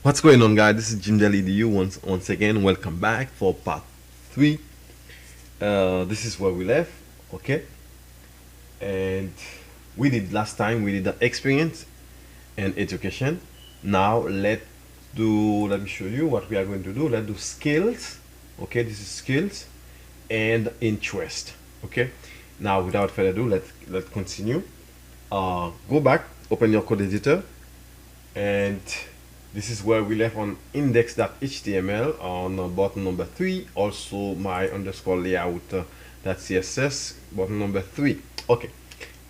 What's going on, guys? This is Jimdel-Edu once again. Welcome back for part 3. This is where we left, okay? And last time we did the experience and education. Now let me show you what we are going to do. Let's do skills, okay? This is skills and interest, okay? Now without further ado, let's continue. Go back, open your code editor, and this is where we left on index.html on button number 3. Also my underscore layout.css button number 3. Okay.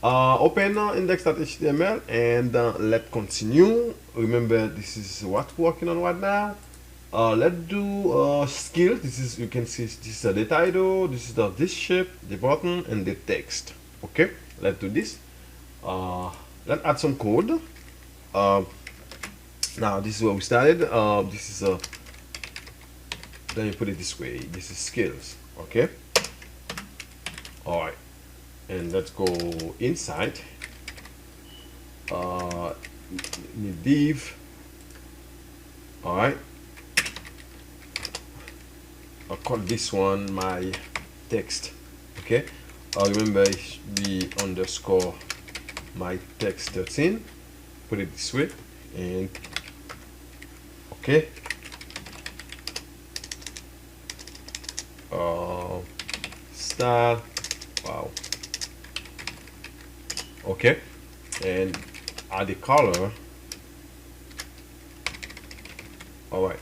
Open index.html and let's continue. Remember, this is what we're working on right now. Let's do skills. This is, you can see, this is the title, this is this shape, the button, and the text. Okay, let's do this. Let's add some code. Now this is where we started. This is let me put it this way. This is skills. Okay. All right, and let's go inside. Need div. All right. I'll call this one my text. Okay. Remember it should be underscore my text 13. Put it this way, and okay. Style. Wow. Okay, and add the color. All right,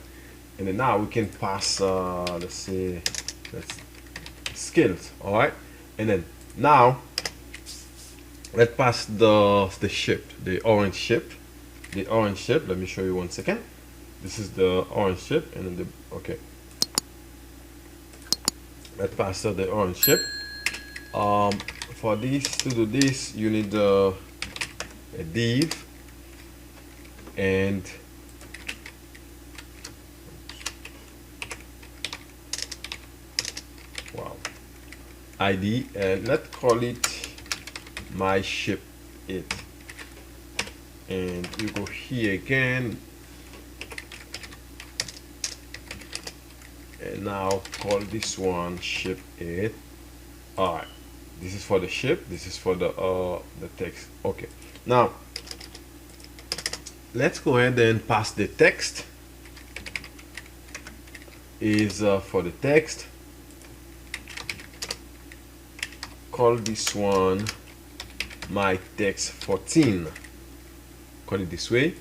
and then now we can pass. Let's see, skills. All right, and then now let's pass the shape, the orange shape. The orange shape. Let me show you 1 second. This is the orange shape, and then the okay. Let's pass the orange shape. For this, to do this, you need a div and wow ID, and let's call it my shape it. And you go here again, and now call this one shape it. All right, this is for the shape, this is for the text. Okay, now let's go ahead and pass the text. Is for the text, call this one my text 14. Call it this way.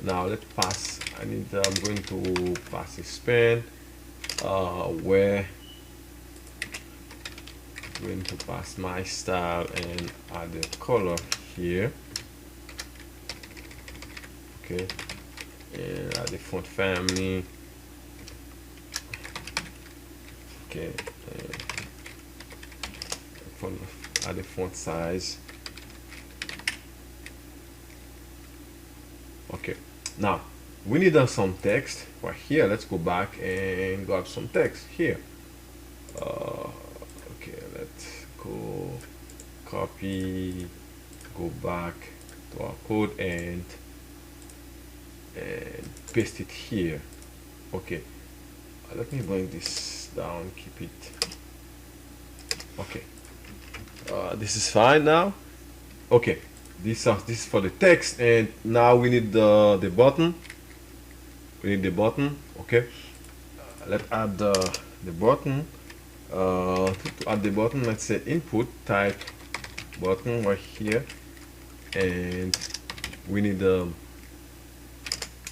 Now let's pass. I'm going to pass a span where I'm going to pass my style and add the color here. Okay, and add the font family. Okay, add the font size. Okay, now we need some text right here. Let's go back and grab some text here. Okay, let's go copy, go back to our code and paste it here. Okay, let me bring this down, keep it. Okay, this is fine now. Okay, this is for the text, and now we need the button. We need the button. Okay, let's add the button. To add the button, let's say input type button right here, and we need the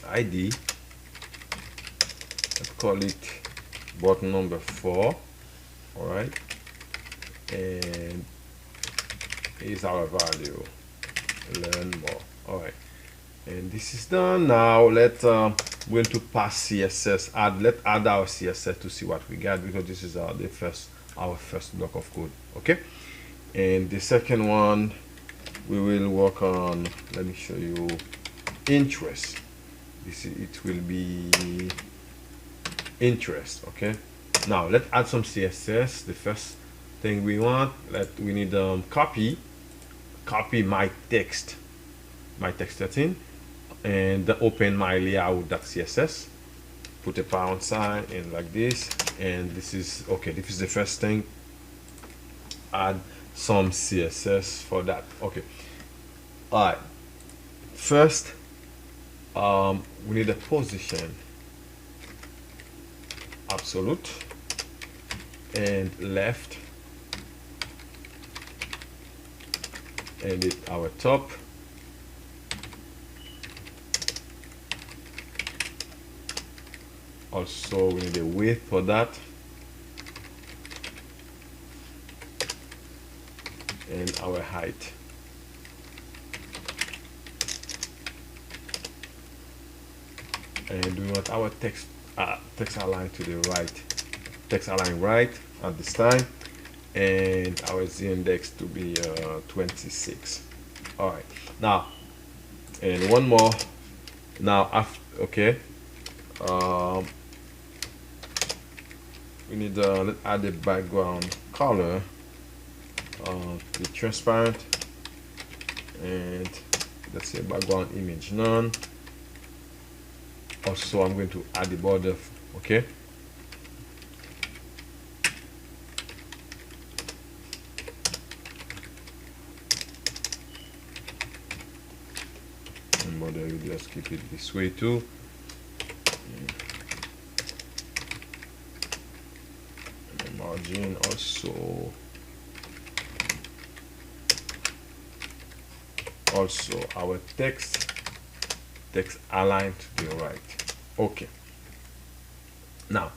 ID. Let's call it button number 4. All right, and is our value. Learn more. All right, and this is done. Now let's we're going to pass CSS. Let's add our CSS to see what we got, because this is our first block of code. Okay, and the second one we will work on. Let me show you interest. It will be interest. Okay, now let's add some CSS. The first thing we want, we need copy my text 13. and open my layout.css, put a pound sign and like this, and this is okay. This is the first thing. Add some CSS for that. Okay, all right. First, we need a position absolute and left, and it our top. Also, we need a width for that, and our height. And we want our text aligned to the right, text aligned right at this time, and our z-index to be 26. All right, now, and one more. Now, after, okay, we need let's add the background color to be transparent, and let's say background image none. Also, I'm going to add the border. Okay, and border, we just keep it this way too. And the margin also our text aligned to the right. Okay, now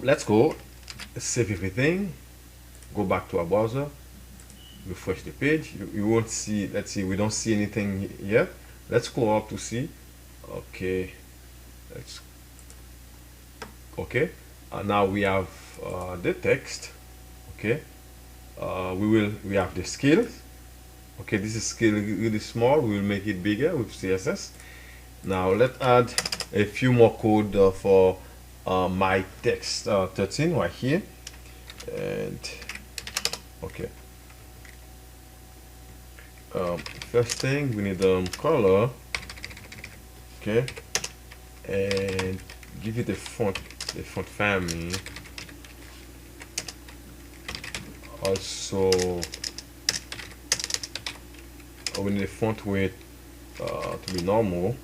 let's go save everything, go back to our browser, refresh the page. You won't see, let's see, we don't see anything yet. Let's go up to see. Okay, let's okay, now we have the text. Okay, we have the skills. Okay, this is scale really small. We will make it bigger with CSS. Now let's add a few more code for my text 13 right here. And okay, first thing we need color. Okay, and give it the font family. Also, we need the font weight to be normal,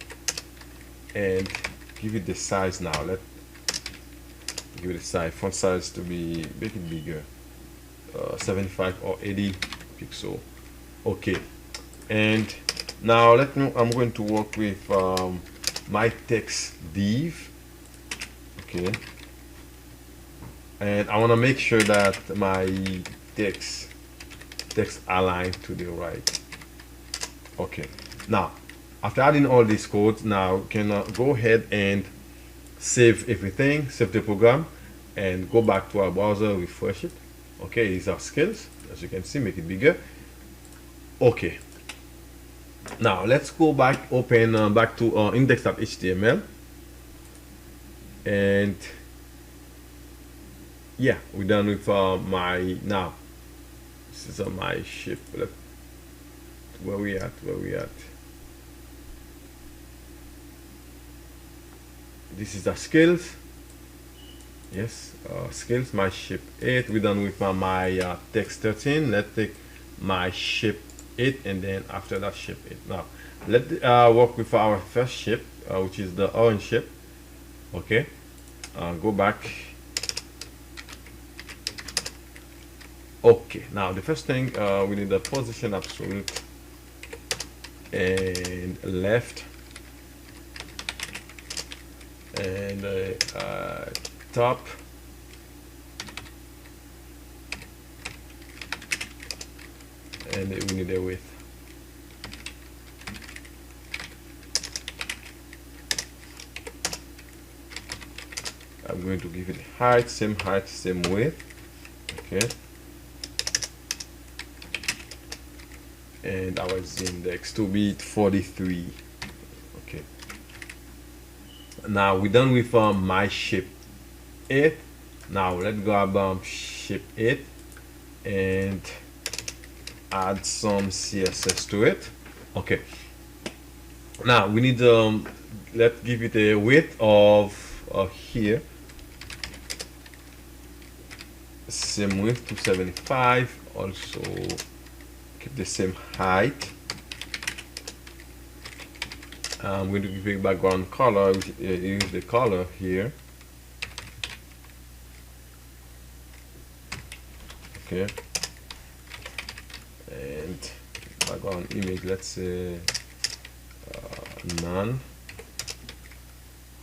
and give it the size. Now let's give it the size, font size to be, make it bigger, 75 or 80 pixel. Okay, and now I'm going to work with my text div. Okay, and I want to make sure that my text aligned to the right. Okay, now after adding all these codes, now we can go ahead and save everything, save the program, and go back to our browser, refresh it. Okay, these are skills, as you can see, make it bigger. Okay, now let's go back, open back to index.html, and yeah, we're done with my, now this is my ship. Where we at? This is the skills. Yes, skills, my ship 8. We're done with my text 13. Let's take my ship 8, and then after that ship 8. Now let's work with our first ship, which is the orange ship. Okay, go back. Okay, now the first thing, we need a position absolute and left, and top, and we need a width. I'm going to give it height, same width. Okay, and our z-index to be 43. Okay, now we're done with my ship 8. Now let's grab ship 8 and add some CSS to it. Okay, Now we need let's give it a width of here, same width 275. Also keep the same height. I'm going to give a background color, use the color here. Okay, and background image, let's say none,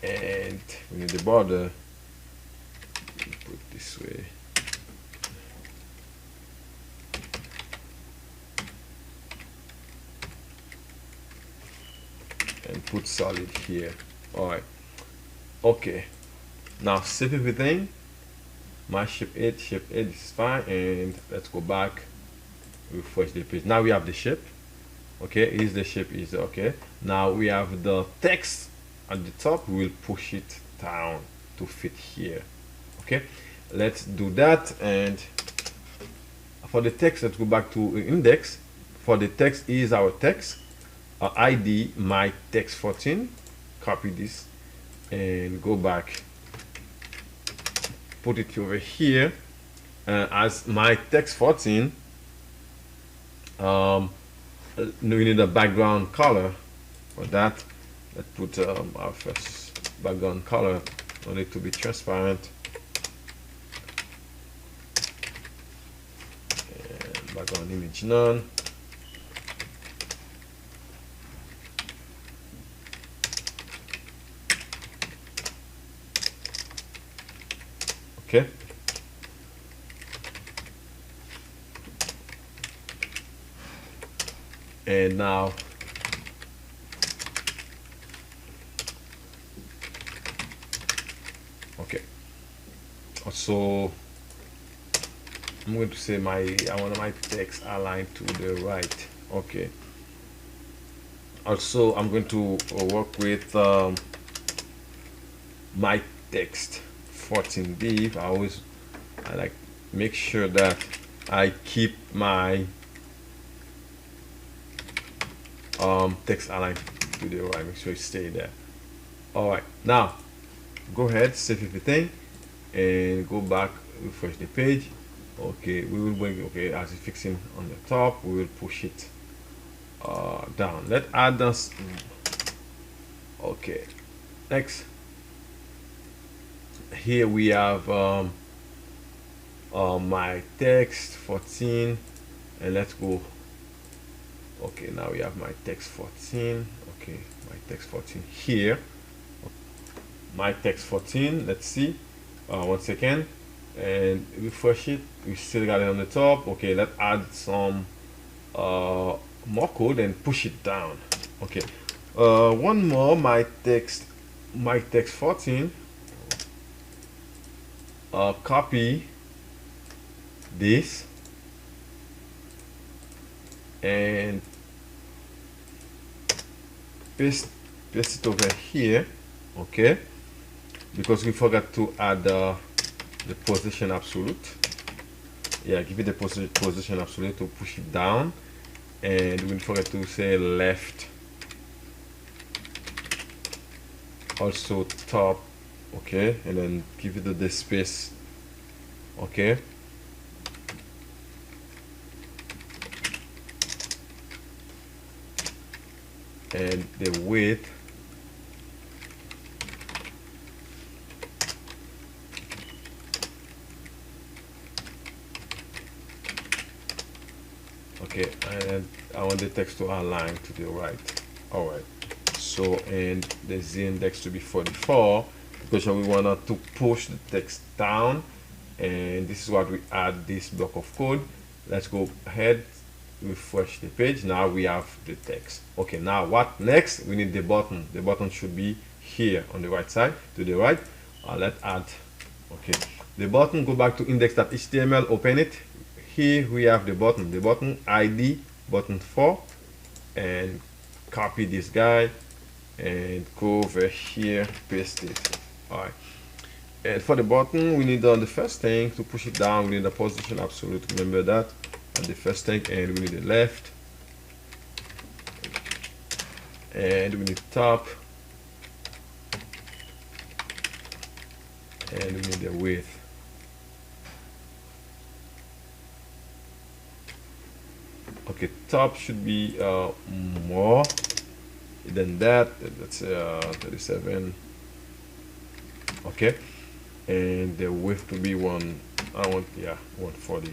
and we need the border, put it this way. And put solid here. All right. Okay. Now save everything. My shape 8 is fine, and let's go back. Refresh the page. Now we have the shape. Okay, is the shape is okay. Now we have the text at the top. We'll push it down to fit here. Okay, let's do that. And for the text, let's go back to index. For the text is our text. ID my text 14. Copy this and go back. Put it over here as my text 14. We need a background color for that. Let's put our first background color. Want it to be transparent. And background image none. Okay. And now okay. Also I'm going to say I want my text aligned to the right. Okay. Also I'm going to work with my text 14 div. I like make sure that I keep my text aligned to the right. Make sure it stay there. All right, now go ahead, save everything and go back, refresh the page. Okay, we will bring, okay, as it's fixing on the top, we will push it down. Let's add this. Okay, next here we have my text 14, and let's go. Okay, now we have my text 14. Okay, my text 14 here. My text 14, let's see. One second, and refresh it. We still got it on the top. Okay, let's add some more code and push it down. Okay, one more, my text 14. Copy this and paste it over here. Okay, because we forgot to add the position absolute. Yeah, give it the position absolute to push it down, and we forgot to say left, also top. Okay, and then give it the space. Okay, and the width. Okay, and I want the text to align to the right. All right, so, and the z index to be 44 because we want to push the text down, and this is what we add this block of code. Let's go ahead, refresh the page. Now we have the text. Okay, now what next? We need the button. The button should be here on the right side, to the right. Let's add. Okay, the button, go back to index.html, open it. Here we have the button ID button 4, and copy this guy and go over here, paste it. All right, and for the button we need on the first thing to push it down, we need the position absolute, remember that, and the first thing, and we need the left and we need top, and we need the width. Okay, top should be more than that. Let's say 37. Okay, and the width to be I want 140,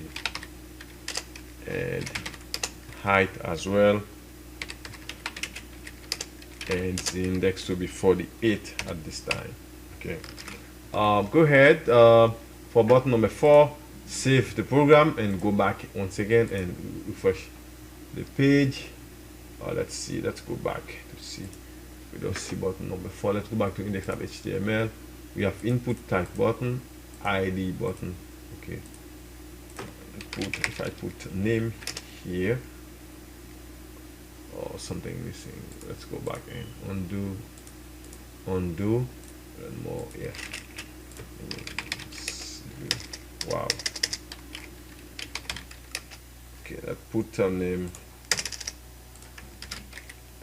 and height as well, and the index to be 48 at this time. Okay, go ahead for button number 4, save the program and go back once again and refresh the page. Let's see, let's go back to see. We don't see button number 4. Let's go back to index.html. We have input type button, ID button. Okay, if I put name here or something missing, let's go back and undo and more. Yeah, wow. Okay, let's put a name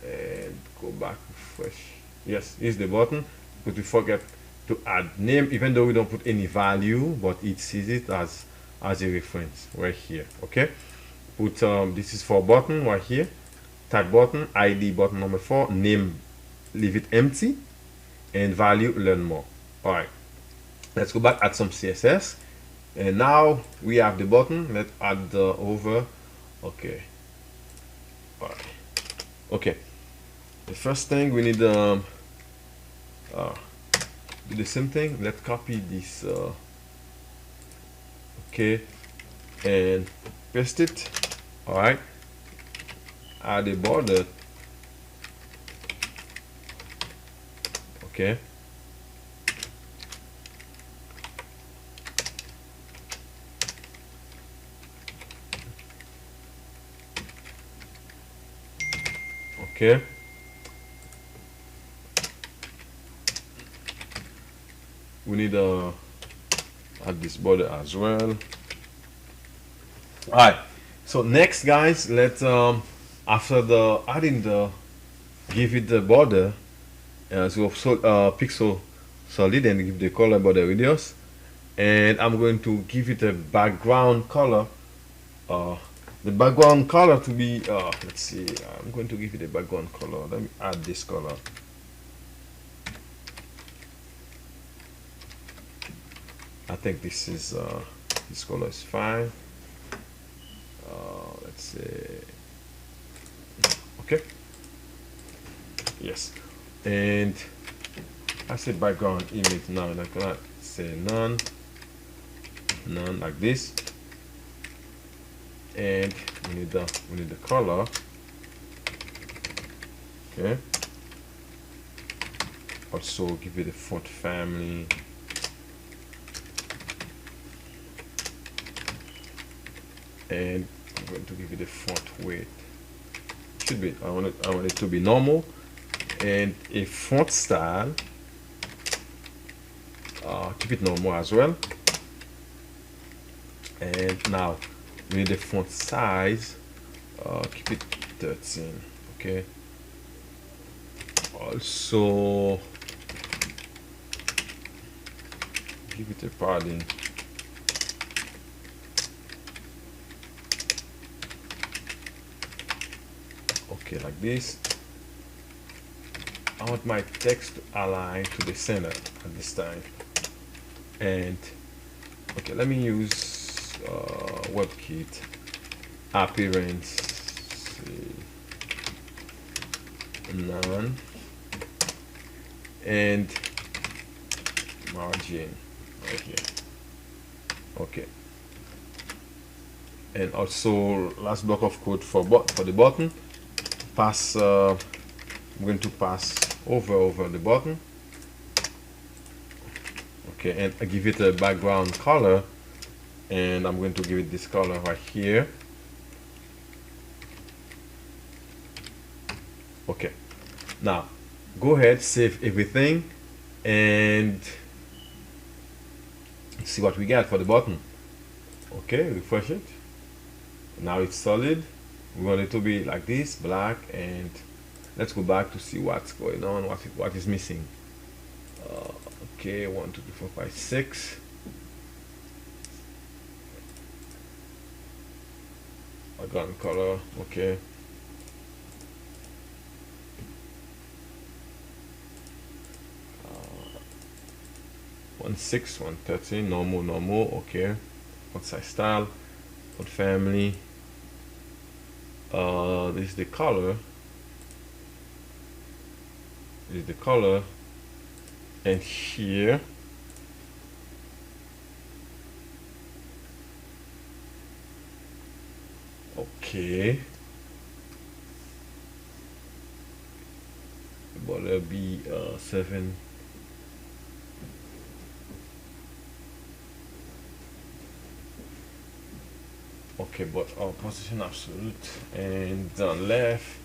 and go back, refresh. Yes, here's the button, but we forget to add name, even though we don't put any value, but it sees it as a reference right here. Okay, put this is for button right here, type button, ID button number 4, name leave it empty, and value learn more. All right, let's go back, add some CSS, and now we have the button. Let's add the over. Okay, all right. Okay, the first thing we need do the same thing. Let's copy this okay, and paste it. All right, add a border. Okay, okay, we need add this border as well. All right, so next guys, let's after the adding the give it the border, so pixel solid, and give the color border radius, and I'm going to give it a background color. The background color to be let's see, I'm going to give it a background color. Let me add this color. I think this is this color is fine. Let's say okay, yes, and I said background image. Now I cannot say none like this, and we need the color. Okay, also give it a font family. And I'm going to give it a font weight. Should be, I want it to be normal, and a font style. Keep it normal as well. And now we need the font size. Keep it 13. Okay. Also give it a padding. Okay, like this. I want my text to align to the center at this time. And okay, let me use WebKit appearance, none, and margin right here. Okay, and also last block of code for the button. Pass. I'm going to pass over the button. Okay, and I give it a background color, and I'm going to give it this color right here. Okay, now go ahead, save everything, and see what we get for the button. Okay, refresh it. Now it's solid. We want it to be like this, black, and let's go back to see what's going on, what is missing. Okay, 1 2 3 4 5 6. Background color, okay. Uh, 1 6 113, normal, okay. Font size style, font family. This is the color. This is the color, and here okay, border be 7. Okay, but position absolute, and on left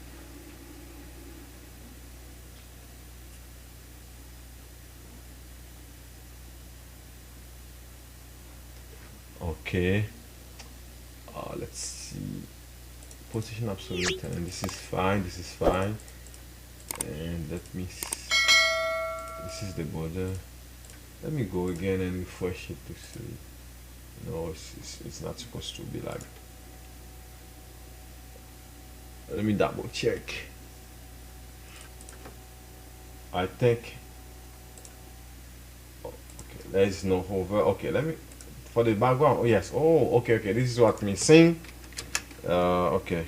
okay. Let's see, position absolute, and this is fine, and let me this is the border. Let me go again and refresh it to see. No, it's not supposed to be like. Let me double check. I think okay, there is no hover. Okay, let me, for the background. Oh yes, oh okay, this is what missing. Okay,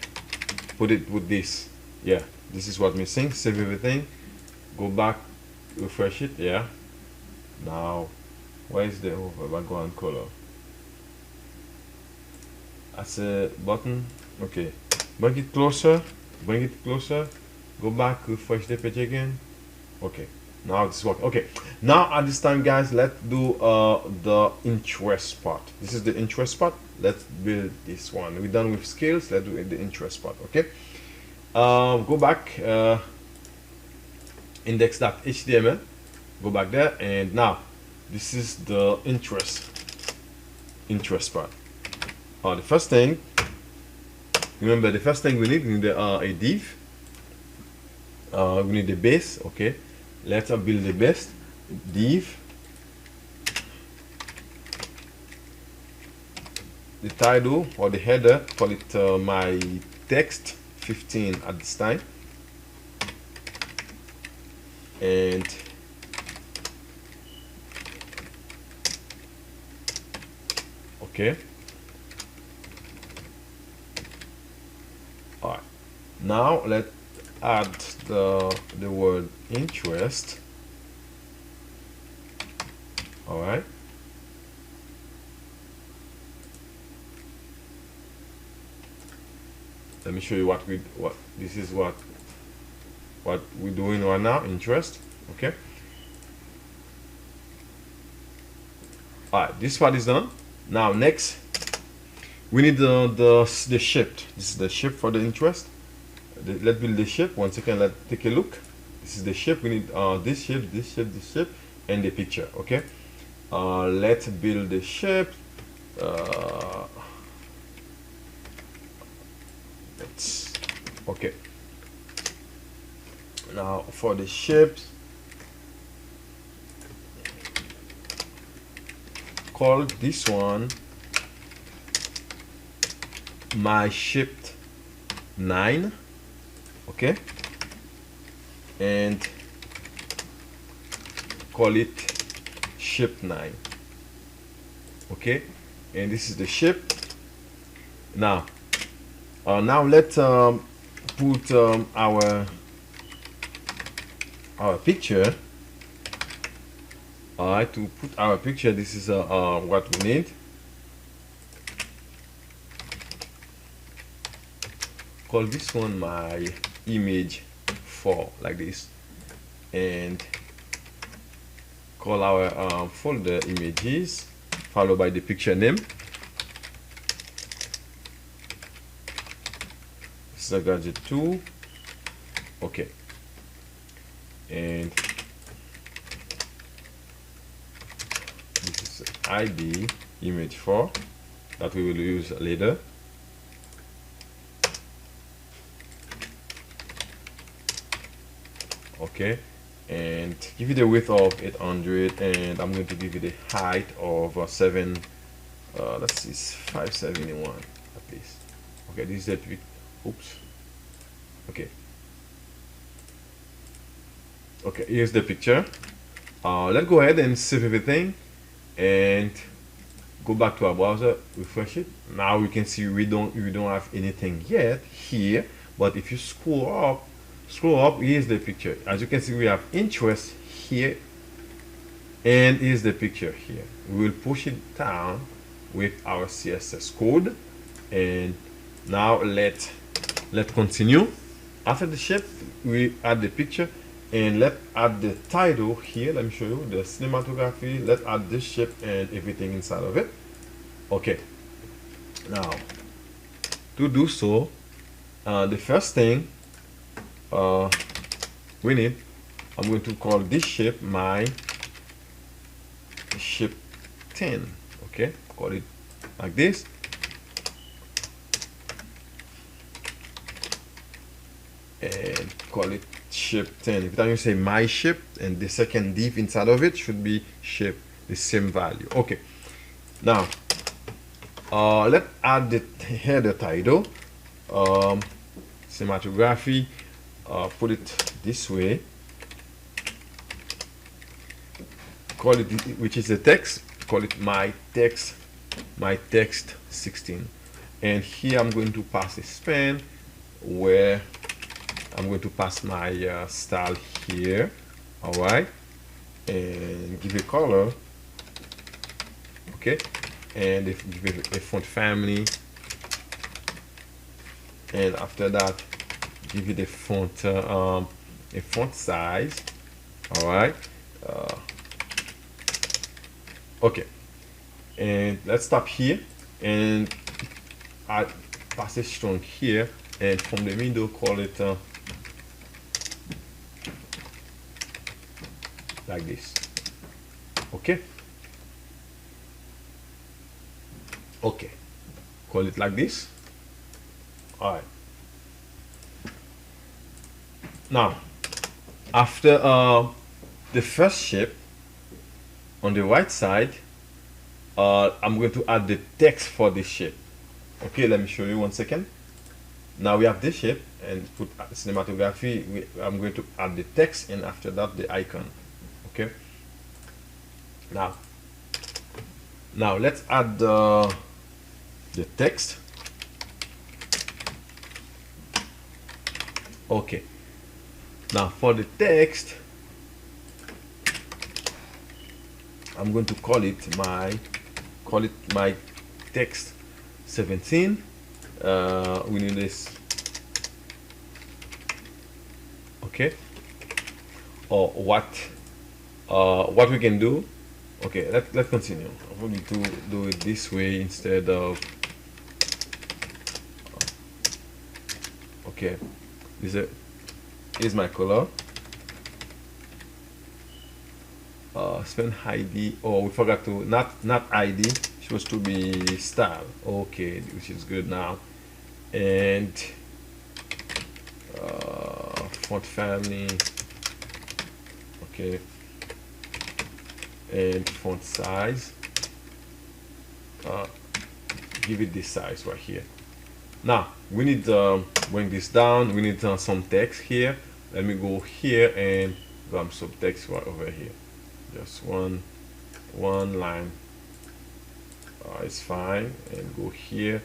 put it with this. Yeah, this is what missing. Save everything, go back, refresh it. Yeah, now where is the hover background color? That's a button. Okay, bring it closer, go back, refresh the page again. Okay, now this works. Okay, now at this time, guys, let's do the interest part. This is the interest part. Let's build this one. We're done with skills. Let's do the interest part. Okay, go back, index.html, go back there, and now this is the interest part. The first thing, remember, the first thing we need a div. We need the base. Okay, let's build the base div. The title or the header, call it my text 15 at this time, and okay. All right, now let's add the word interest. All right, let me show you what this is what we're doing right now. Interest. Okay, all right, this part is done. Now next we need the shape. This is the shape for the interest. Let's build the shape. 1 second, let's take a look. This is the shape. We need this shape, and the picture. Okay, let's build the shape. Okay, now for the shapes, call this one my shape 9. Okay, and call it shape 9. Okay, and this is the shape. Now let's put our picture. All right, to put our picture, this is what we need. Call this one my image 4, like this, and call our folder images, followed by the picture name. This is a gadget 2. Okay, and this is ID image 4 that we will use later. okay, and give it a width of 800, and I'm going to give it a height of 7, let's see, 571 at least. Okay, this is the oops. Okay, okay, here's the picture. Let's go ahead and save everything and go back to our browser, refresh it. Now we can see we don't have anything yet here, but if you scroll up, here's the picture. As you can see, we have interest here, and here's the picture here. We will push it down with our CSS code, and now let's continue. After the shape, we add the picture, and let's add the title here. Let me show you the cinematography. Let's add this shape and everything inside of it. Okay, now to do so, the first thing we need, I'm going to call this shape my shape 10. Okay, call it like this. And call it shape 10. Every time you say my shape, and the second div inside of it should be shape, the same value. Okay, now let's add the header title, cinematography, put it this way, call it, which is the text, call it my text 16, and here I'm going to pass a span where I'm going to pass my style here. All right, and give a color. Okay, and give it a font family, and after that give it a font size. All right, okay, and let's stop here and add passage strong here, and from the middle call it like this. Okay, okay, call it like this. All right, now after the first shape on the right side, I'm going to add the text for this shape. Okay, let me show you 1 second. Now we have this shape, and put cinematography. I'm going to add the text, and after that the icon. Okay, now let's add the text. Okay, now for the text, I'm going to call it my text 17. We need this. Okay, or what we can do. Okay, let's continue. I'm going to do it this way instead of okay, is my color. Spend ID. Oh, we forgot to not ID. It's supposed to be style. Okay, which is good now. And font family. Okay, and font size. Give it this size right here. Now we need to bring this down. We need some text here. Let me go here and grab some text right over here. Just one line. It's fine. And go here,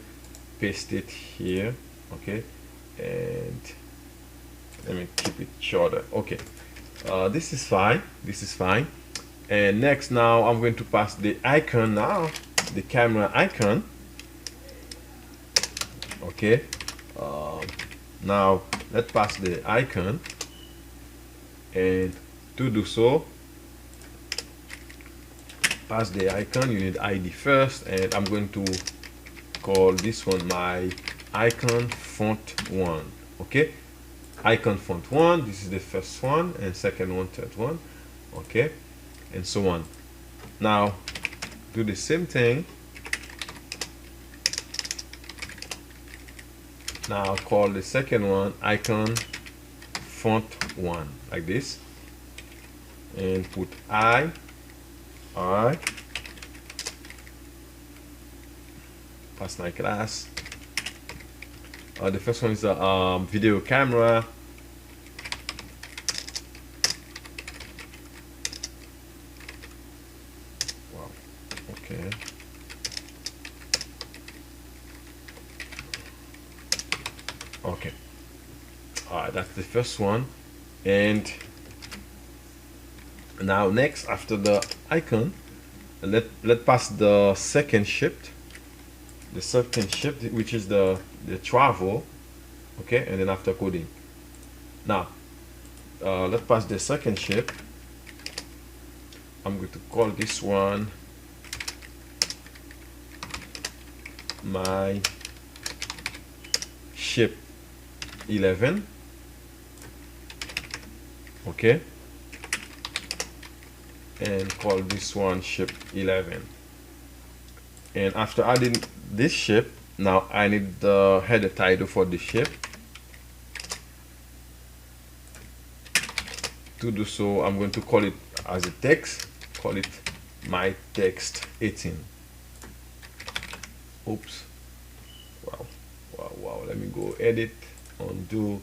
paste it here. Okay, and let me keep it shorter. Okay, this is fine. This is fine. And next, now I'm going to pass the icon now, the camera icon. Okay, now let's pass the icon, and to do so, pass the icon. You need ID first, and I'm going to call this one my icon font 1. Okay, icon font 1. This is the first one, and second one, third one. Okay, and so on. Now do the same thing. Now call the second one icon font 1 like this, and put I pass my class. The first one is the video camera. Wow. Okay. Okay. That's the first one. And now next, after the icon, let pass the second shift. The second shift, which is the travel. Okay, and then after coding. Now let's pass the second shift. I'm going to call this one my shape 11. Okay, and call this one shape 11. And after adding this shape, now I need the header title for the shape. To do so, I'm going to call it as a text. Call it my text 18. Oops. Wow. Let me go edit, undo,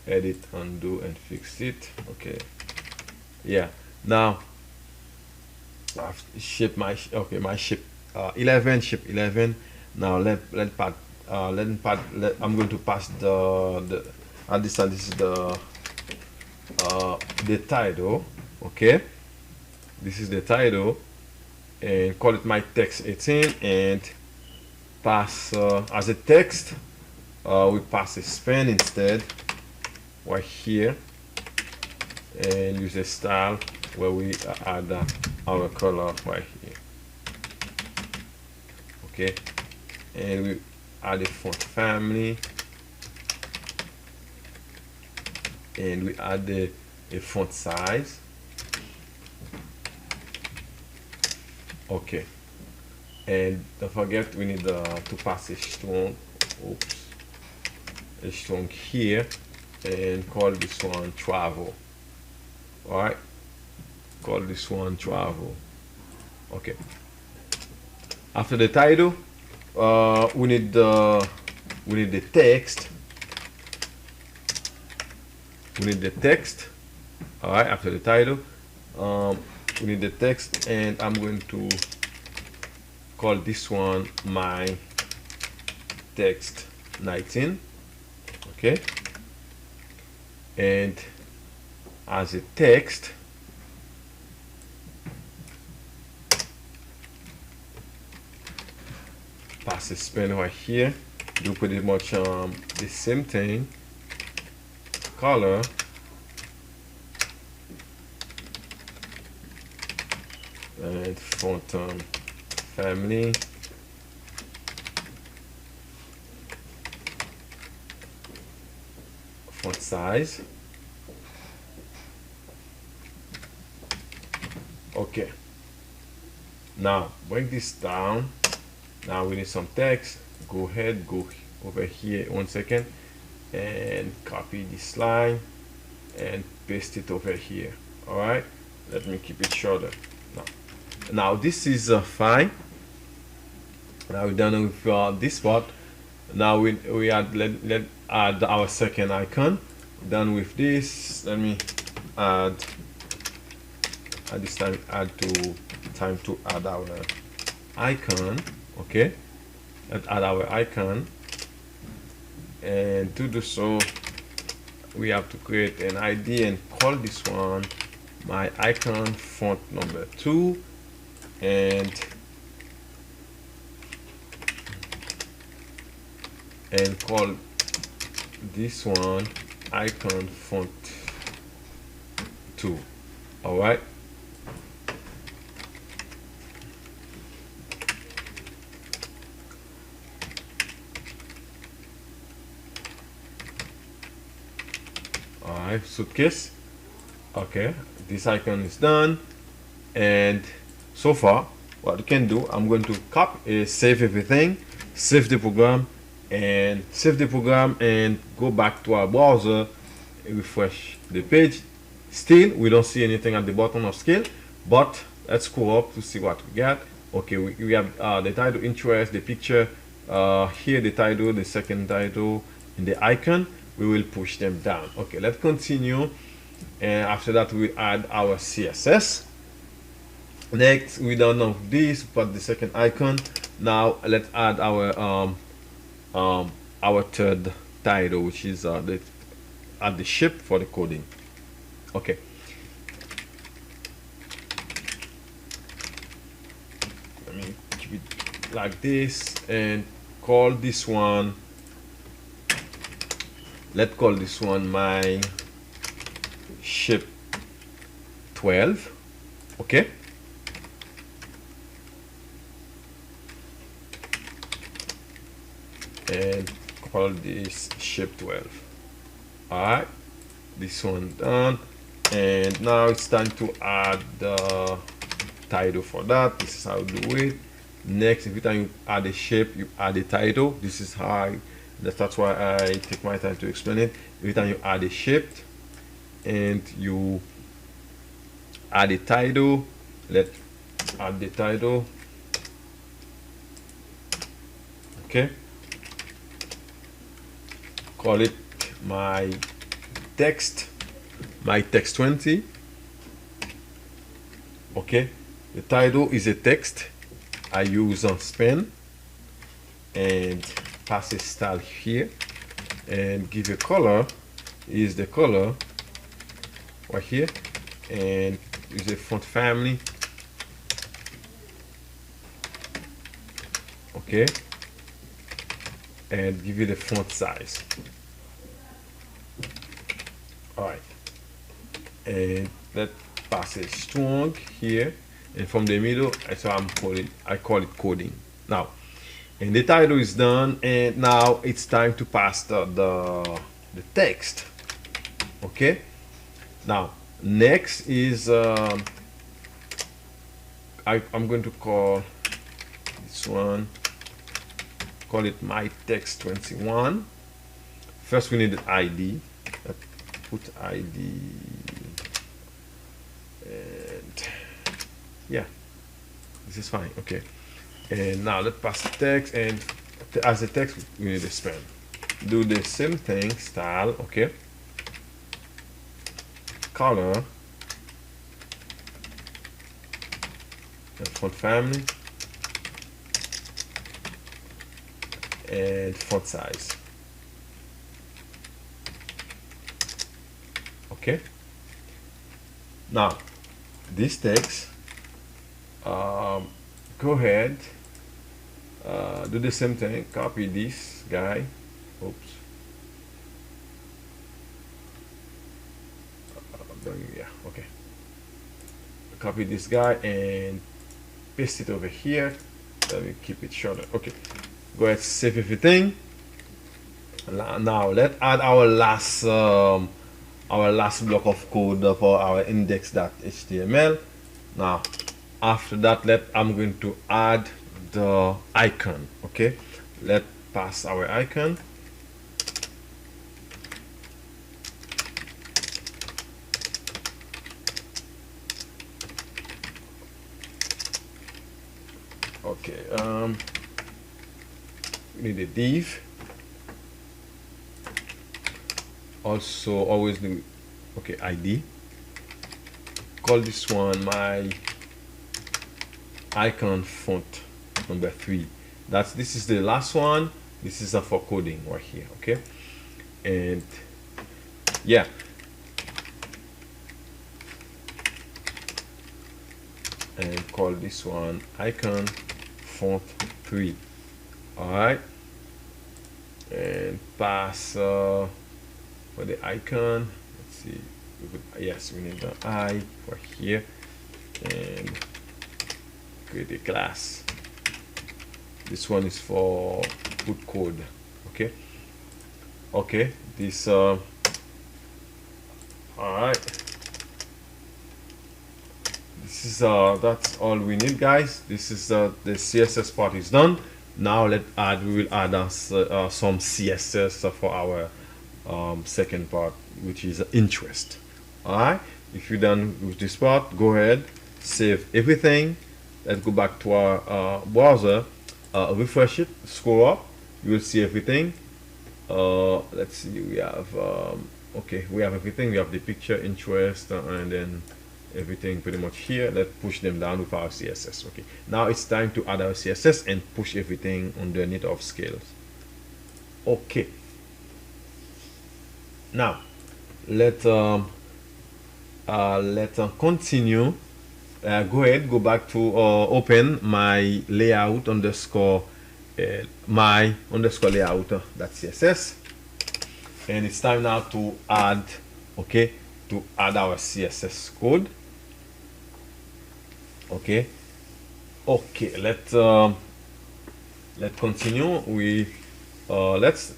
edit, undo, and fix it. Okay. Yeah. Now I've shaped my shape 11, shape 11. Now I'm going to pass the at this time, this is the title. Okay, this is the title, and call it my text 18, and pass as a text. We pass a span instead right here, and use a style where we add our color right here. Okay, and we add a font family, and we add a font size. Okay, and don't forget we need to pass a strong, a strong here, and call this one travel. All right, call this one travel. Okay. After the title, we need the text. We need the text. All right. After the title, we need the text, and I'm going to call this one my text 19. Okay. And as a text, pass a span right here. Do pretty much the same thing. Color, and font family, font size. Okay, now bring this down. Now we need some text. Go ahead, go over here 1 second, and copy this line and paste it over here. All right, let me keep it shorter. Now this is fine. Now we're done with this part. Now we add, let add our second icon. Done with this. Let me add at this time time to add our icon. Okay, let's add our icon, and to do so we have to create an ID and call this one my icon font number 2, and call this one icon font 2. All right. Alright, suitcase. Okay, this icon is done, and so far what you can do, I'm going to copy, save everything, save the program, and go back to our browser refresh the page. Still we don't see anything at the bottom of scale, but let's scroll up to see what we got. Okay, we have the title, interest, the picture, here the title, the second title, and the icon. We will push them down. Okay, let's continue, and after that we add our CSS. Next, we don't know this, but the second icon. Now let's add our third title, which is add the shape for the coding. Okay. Let me keep it like this and call this one. Let's call this one my shape 12. Okay. And call this shape 12. Alright, this one done, and now it's time to add the title for that. This is how you do it. Next, every time you add a shape, you add a title. This is how that's why I take my time to explain it. Every time you add a shape and you add a title, let's add the title. Okay, call it my text 20. Okay, the title is a text. I use on span and pass a style here and give a color, is the color right here, and use a font family. Okay, and give it a font size. All right, and let's pass a strong here, and from the middle, so I call it coding now. And the title is done, and now it's time to pass the text. Okay, now next is I'm going to call this one, call it my text 21. First we need an ID. Let's put ID, and yeah, this is fine. Okay, and now let's pass the text, and as a text we need a span. Do the same thing, style. Okay, color and font family and font size. Okay, now this text, go ahead, do the same thing, copy this guy. Oops, yeah, okay, copy this guy and paste it over here. Let me keep it shorter. Okay, go ahead, save everything. Now let's add our last block of code for our index.html. Now after that, I'm going to add the icon. Okay, let's pass our icon. Okay, we need a div. Also, always do, okay, ID. Call this one my icon font number 3. This is the last one. This is for coding right here. Okay, and yeah, and call this one icon font 3. All right, and pass for the icon. Let's see, yes, we need the I for here, and create a class. This one is for put code. Okay, okay, this all right, this is that's all we need, guys. This is the CSS part is done. Now we will add us some CSS for our second part, which is interest. All right, if you're done with this part, go ahead, save everything. Let's go back to our browser, refresh it, scroll up, you will see everything. Let's see, we have okay, we have everything. We have the picture, interest, and then everything pretty much here. Let's push them down with our CSS. Okay, now it's time to add our CSS and push everything underneath of scales. Okay, now let's continue. Go ahead, go back to open my layout underscore my underscore layout .css, and it's time now to add, okay, to add our CSS code. Okay, let's continue. We have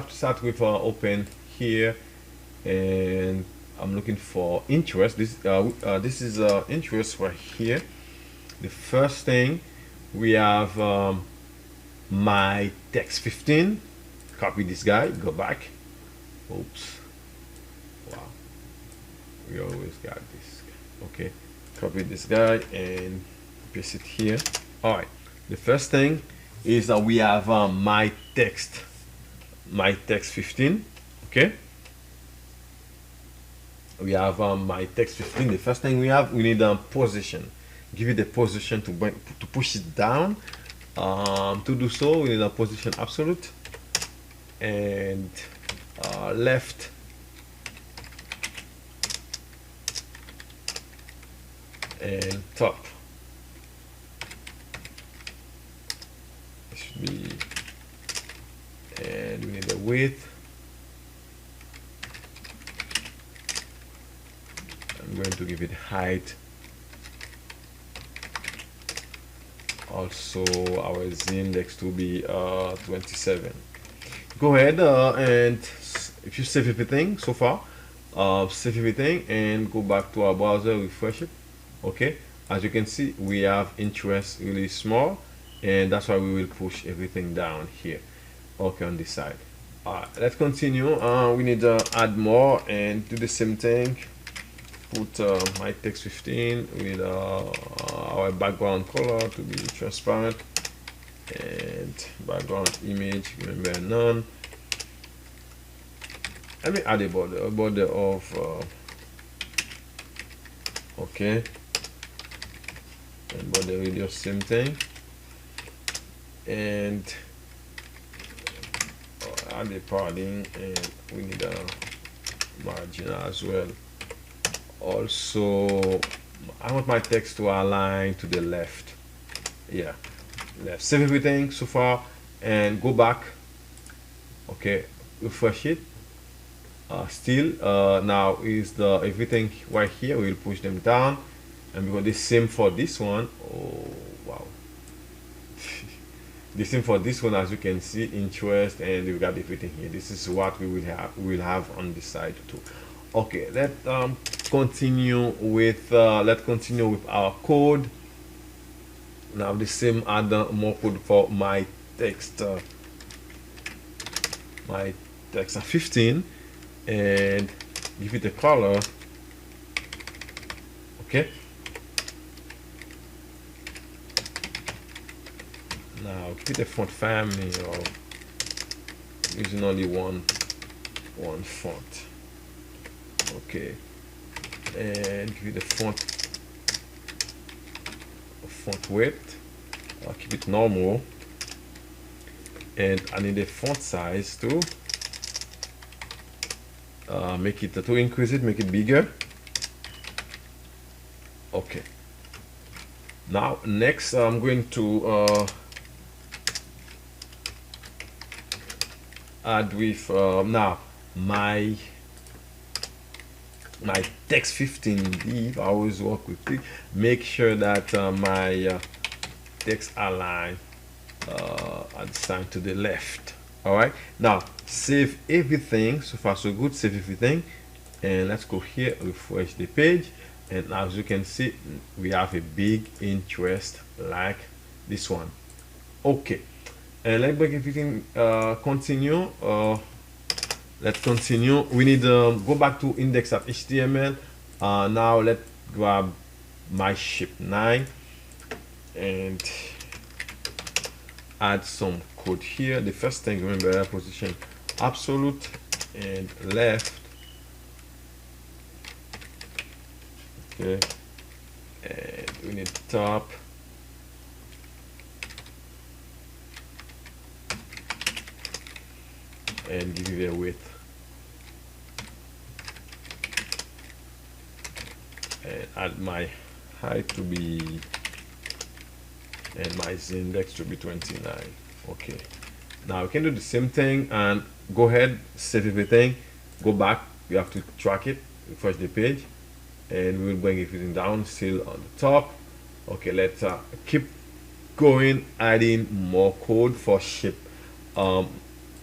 to start with open here, and I'm looking for interest. This is interest right here. The first thing we have my text 15. Copy this guy, go back. Oops, wow, we always got this. Okay, copy this guy and paste it here. All right, the first thing is that we have my text 15. Okay, we have my text 15. The first thing we need a position. Give it a position to push it down. To do so, we need a position absolute and left and top. It should be, and we need a width. I'm going to give it height. Also, our z-index to be 27. Go ahead and if you save everything so far, save everything and go back to our browser, refresh it. Okay, as you can see, we have interest really small, and that's why we will push everything down here. Okay, on this side. Let's continue. We need to add more and do the same thing. Put my text 15. We need our background color to be transparent, and background image, remember, none. Let me add a border of okay, and border radius, same thing, and add a padding, and we need a margin as well. Also, I want my text to align to the left. Yeah, left. Save everything so far and go back. Okay, refresh it. Still, now is the everything right here. We'll push them down, and because the same for this one. Oh wow, the same for this one. As you can see, interest, and we got everything here. This is what we will have. We will have on this side too. Okay, let's continue with our code. Now the same, add more code for my text. My text 15, and give it a color. Okay. Now give it a font family, or using only one font. Okay, and give it a font width. I'll keep it normal, and I need a font size to make it to increase it, make it bigger. Okay. Now next, I'm going to add with now my text 15 div. I always work with it. Make sure that my text align assigned to the left. All right, now save everything. So far so good. Save everything, and let's go here, refresh the page, and as you can see, we have a big interest like this one. Okay, and let's make everything continue. let's continue. We need go back to index.html. Now let's grab my shape 9 and add some code here. The first thing, remember, position absolute and left. Okay, and we need top. And give it a width. And add my height to be, and my index to be 29. Okay, now we can do the same thing and go ahead, save everything, go back. You have to track it, refresh the page, and we'll bring everything down, still on the top. Okay, let's keep going, adding more code for shape.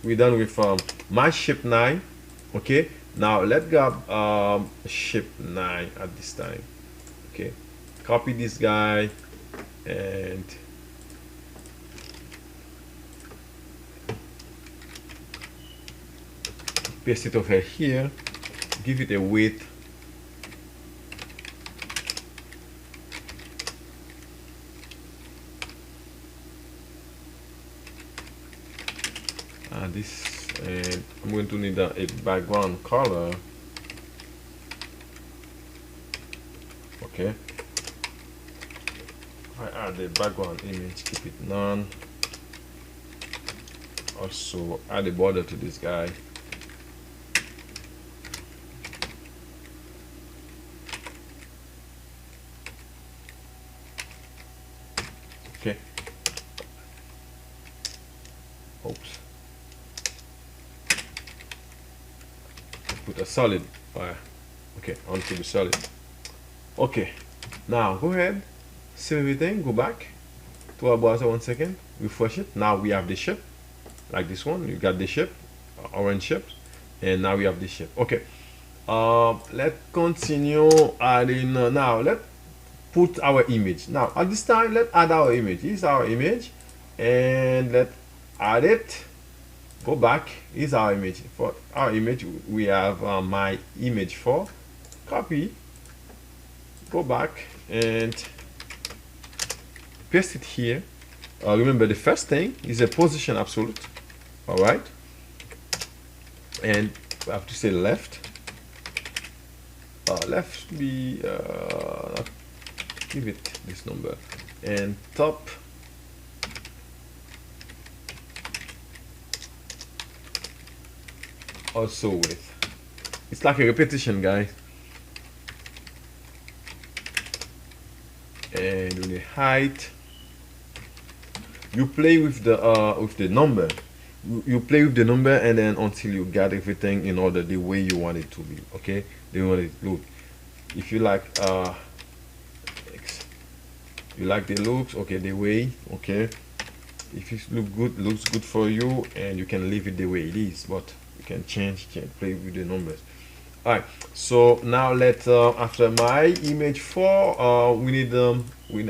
We're done with my shape 9. Okay, now let's grab shape 9 at this time. Okay, copy this guy and paste it over here, give it a width. This, and I'm going to need a background color. Okay, I add the background image, keep it none. Also add a border to this guy. Okay, oops, put a solid okay, onto the solid. Okay, now go ahead, save everything, go back to our browser 1 second, refresh it. Now we have the shape like this one. You got the shape, orange shape, and now we have the shape. Okay, let's continue adding. Now let's put our image. Now at this time, let's add our image. Here's our image, and let's add it. Go back. Here's our image. For our image, we have my image 4. Copy, go back and paste it here. Remember, the first thing is a position absolute. All right, and we have to say left. Left be give it this number, and top also width. It's like a repetition, guys. And with the height, you play with the number. You play with the number, and then until you get everything in order the way you want it to be. Okay, the way it look. If you like you like the looks, okay, the way, okay. If it looks good for you, and you can leave it the way it is, but you can change, play with the numbers. All right, so now let's after my image 4, we need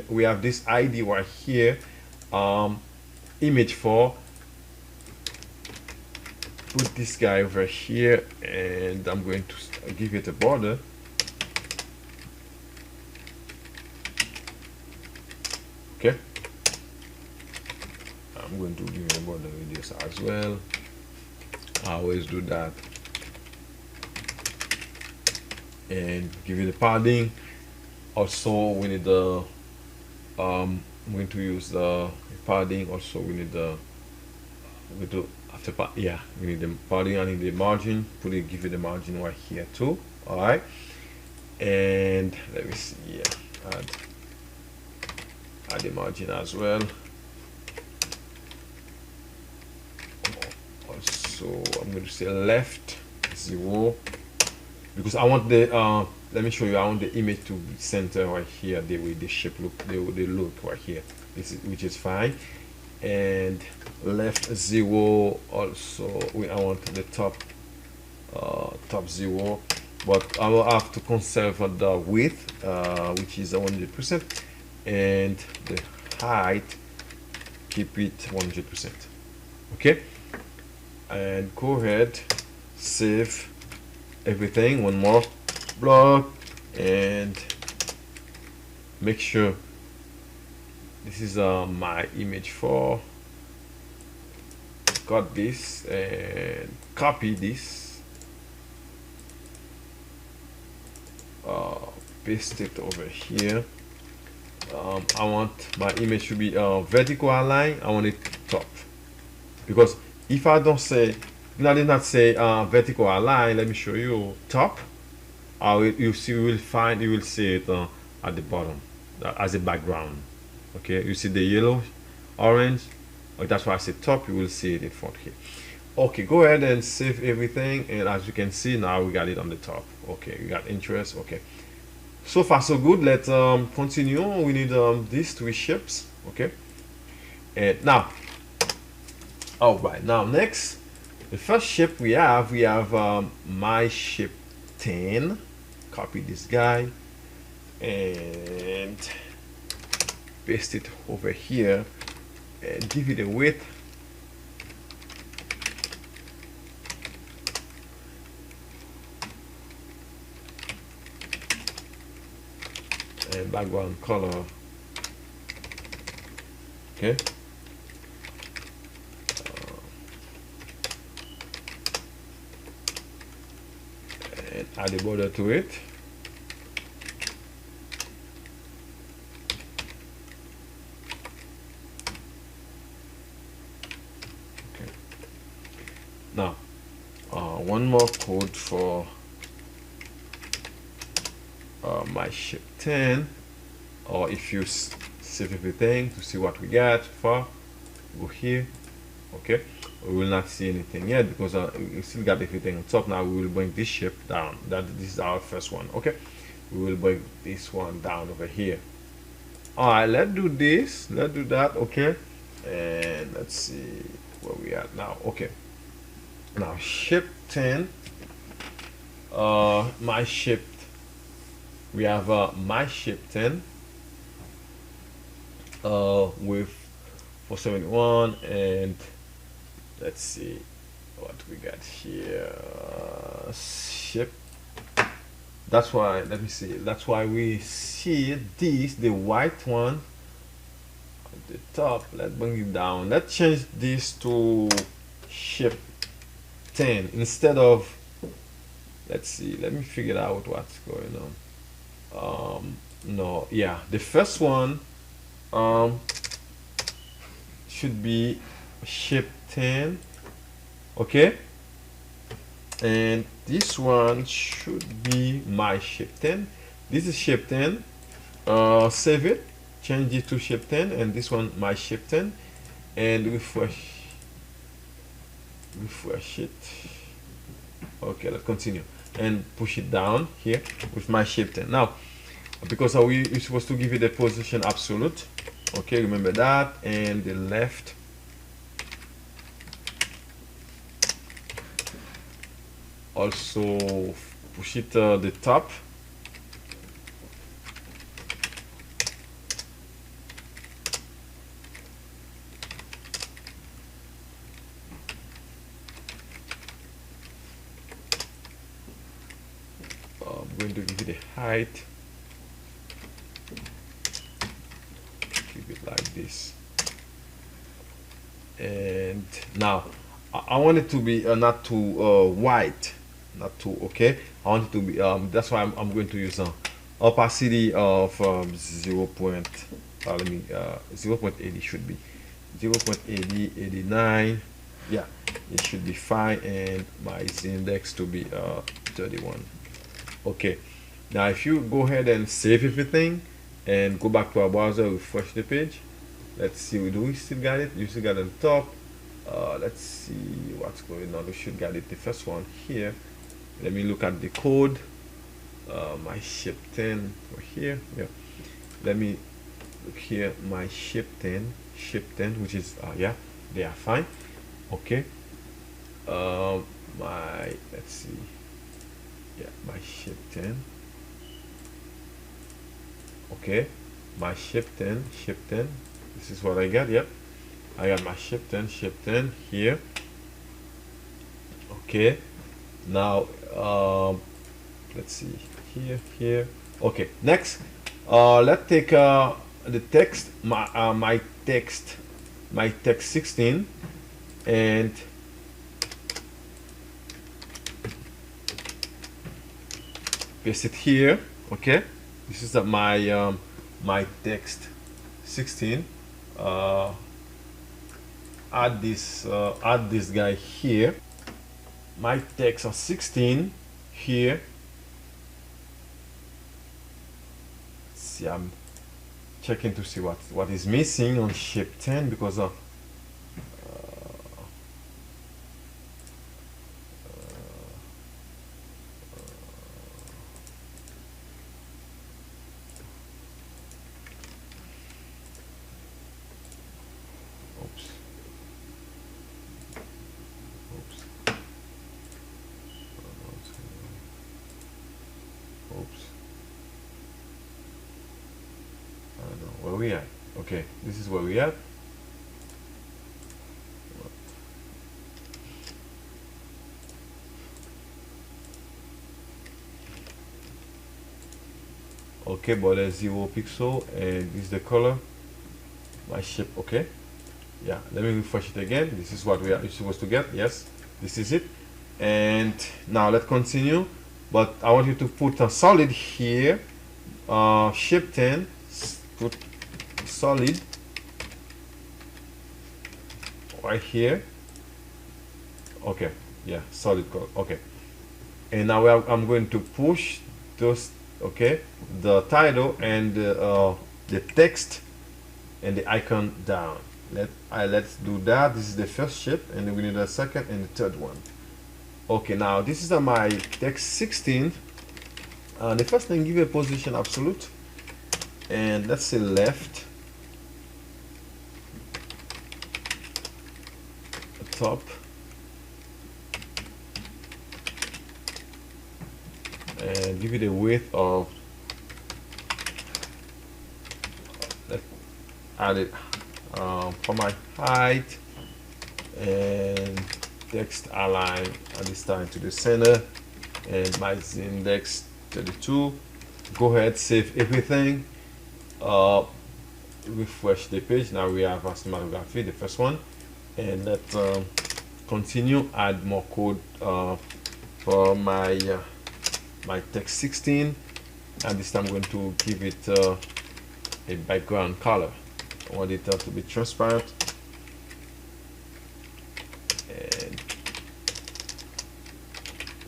we have this ID right here, image 4. Put this guy over here, and I'm going to give it a border. Okay, I'm going to give it a border radius as well. I always do that. And give it a padding. Also we need the I'm going to use the padding. Also we need the we do after yeah, we need the padding. I need the margin. Give it a margin right here too. All right, and let me see, yeah, add the margin as well. Also I'm going to say left 0, because I want the let me show you, I want the image to be center right here, the way the shape look, the look right here, which is fine. And left 0 also, I want the top 0, but I will have to conserve the width, which is 100%, and the height, keep it 100%. Okay, and go ahead, save everything, one more block, and make sure this is my image 4. Got this and copy this, paste it over here. I want my image to be vertical align. I want it top, because if I don't say, I did not say vertical align, let me show you top. You will see it at the bottom as a background. Okay, you see the yellow, orange. That's why I say top. You will see it in front here. Okay, go ahead and save everything, and as you can see now, we got it on the top. Okay, we got interest. Okay, so far so good. Let's continue. We need these 3 shapes. Okay, and now, all right, now next, the first shape we have my shape 10. Copy this guy and paste it over here and give it a width. And background color. Okay. And add a border to it. Okay. Now, one more code for my shape 10, or if you save everything to see what we got for, go here. Okay, we will not see anything yet because we still got everything on top. Now we will bring this shape down. This is our first one. Okay, we will bring this one down over here. All right, let's do this, let's do that. Okay, and let's see where we are now. Okay, now shape 10, my shape, we have my shape 10 with 471, and let's see what we got here. Shape, that's why, let me see, that's why we see this, the white one at the top. Let's bring it down. Let's change this to shape 10 instead of, let's see, let me figure out what's going on. No, yeah, the first one should be shape 10. Okay, and this one should be my shape 10. This is shape 10. Save it, change it to shape 10, and this one my shape 10, and refresh it. Okay, let's continue and push it down here with my shape 10. Now, because we're supposed to give it a position absolute. Okay, remember that. And the left, also push it the top. I'm going to give it a height. Keep it like this. And now I want it to be not too white, not too, okay. I want it to be that's why I'm going to use opacity of 0.80 should be 0.80, 89. Yeah, it should be fine, and my z-index to be 31. Okay, now if you go ahead and save everything and go back to our browser, refresh the page. Let's see, do we still got it? You still got it on top. Let's see what's going on. We should get it, the first one here. Let me look at the code. My shape 10 over here. Yeah, let me look here. My shape 10, which is yeah, they are fine. Okay, my, let's see, yeah, my shape 10. Okay, my shape 10, this is what I got. Yep, I got my shape 10 here. Okay, Now let's see, here. Okay, next let's take the text, my text 16, and paste it here. Okay, this is my text 16. Add this guy here. My text of 16 here. See, I'm checking to see what is missing on shape 10, because oops. Oops. I don't know where we at. Okay, this is where we at. Okay, but there's 0 pixel, and this is the color. My shape. Okay, yeah. Let me refresh it again. This is what you're supposed to get. Yes, this is it. And now let's continue. But I want you to put a solid here. Shape 10. Put solid right here. Okay, yeah, solid color. Okay, and now I'm going to push those. Okay, the title and the text and the icon down. Let's do that. This is the first shape, and then we need a second and the third one. Okay, now this is my text 16. The first thing, give a position absolute, and let's say left, top, and give it a width of, let's add it for my height, and text align at this time to the center, and my index 32. Go ahead, save everything, refresh the page. Now we have our cinematography, the first one, and let's continue, add more code for my my text 16, and this time I'm going to give it a background color. I want it to be transparent,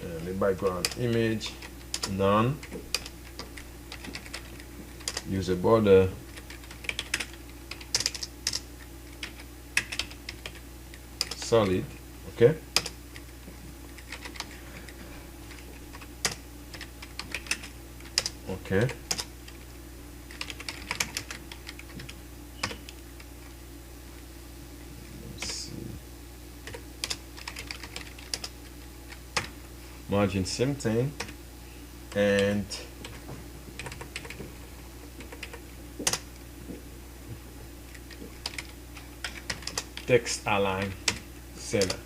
and the background image none. Use a border, solid. Okay, okay, let's see, margin same thing, and text align center.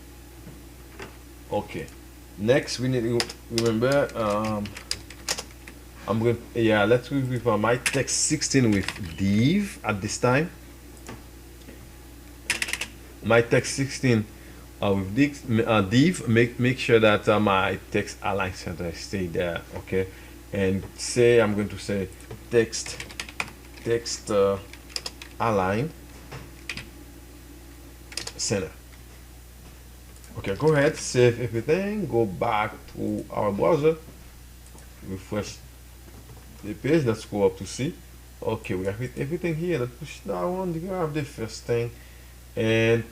Okay, next we need to remember, I'm going, yeah, let's go with my text 16 with div at this time. My text 16 with div, make sure that my text align center stay there. Okay, and say I'm going to say text align center. Okay, go ahead, save everything, go back to our browser, refresh the page. Let's go up to see. Okay, we have everything here. Let's push down, grab the first thing, and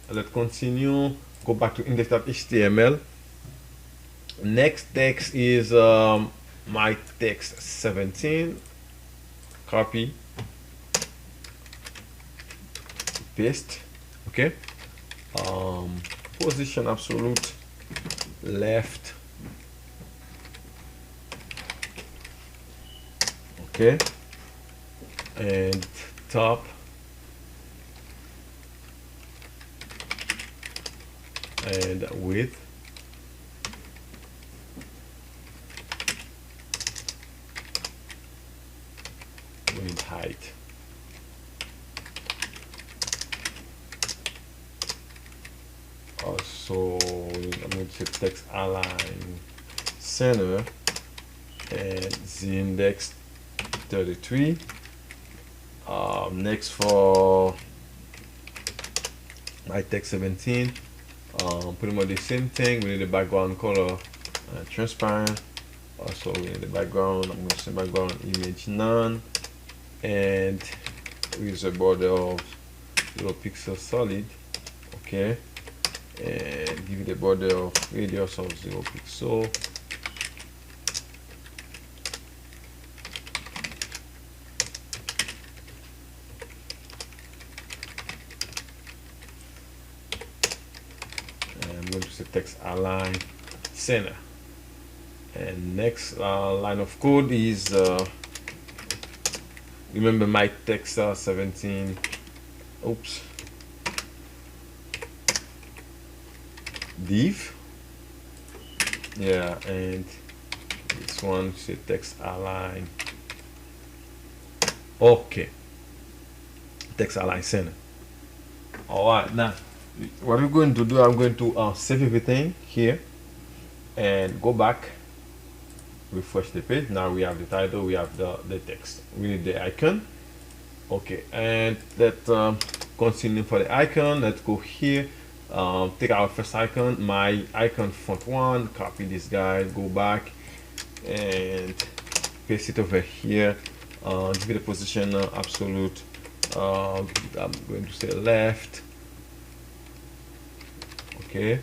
let's continue. Go back to index.html. Next text is my text 17. Copy, paste. Okay, position absolute, left. Okay, and top, and width, height. Also, I'm going to say text align center and the index 33. Next for my text 17, pretty much the same thing. We need the background color transparent. Also, we need the background. I'm going to say background image none, and we use a border of 0 pixel solid. Okay, and give it a border of radius of 0 pixel. And I'm going to say text align center. And next line of code is remember my text 17. Oops. Div. Yeah, and this one say text align. Okay. Text align center. All right. Now, what we're going to do, I'm going to save everything here and go back. Refresh the page. Now we have the title, we have the text, we need the icon. Okay, and let's continue for the icon. Let's go here, take our first icon, my icon font 1, copy this guy, go back and paste it over here. Give it a position absolute, I'm going to say left. Okay,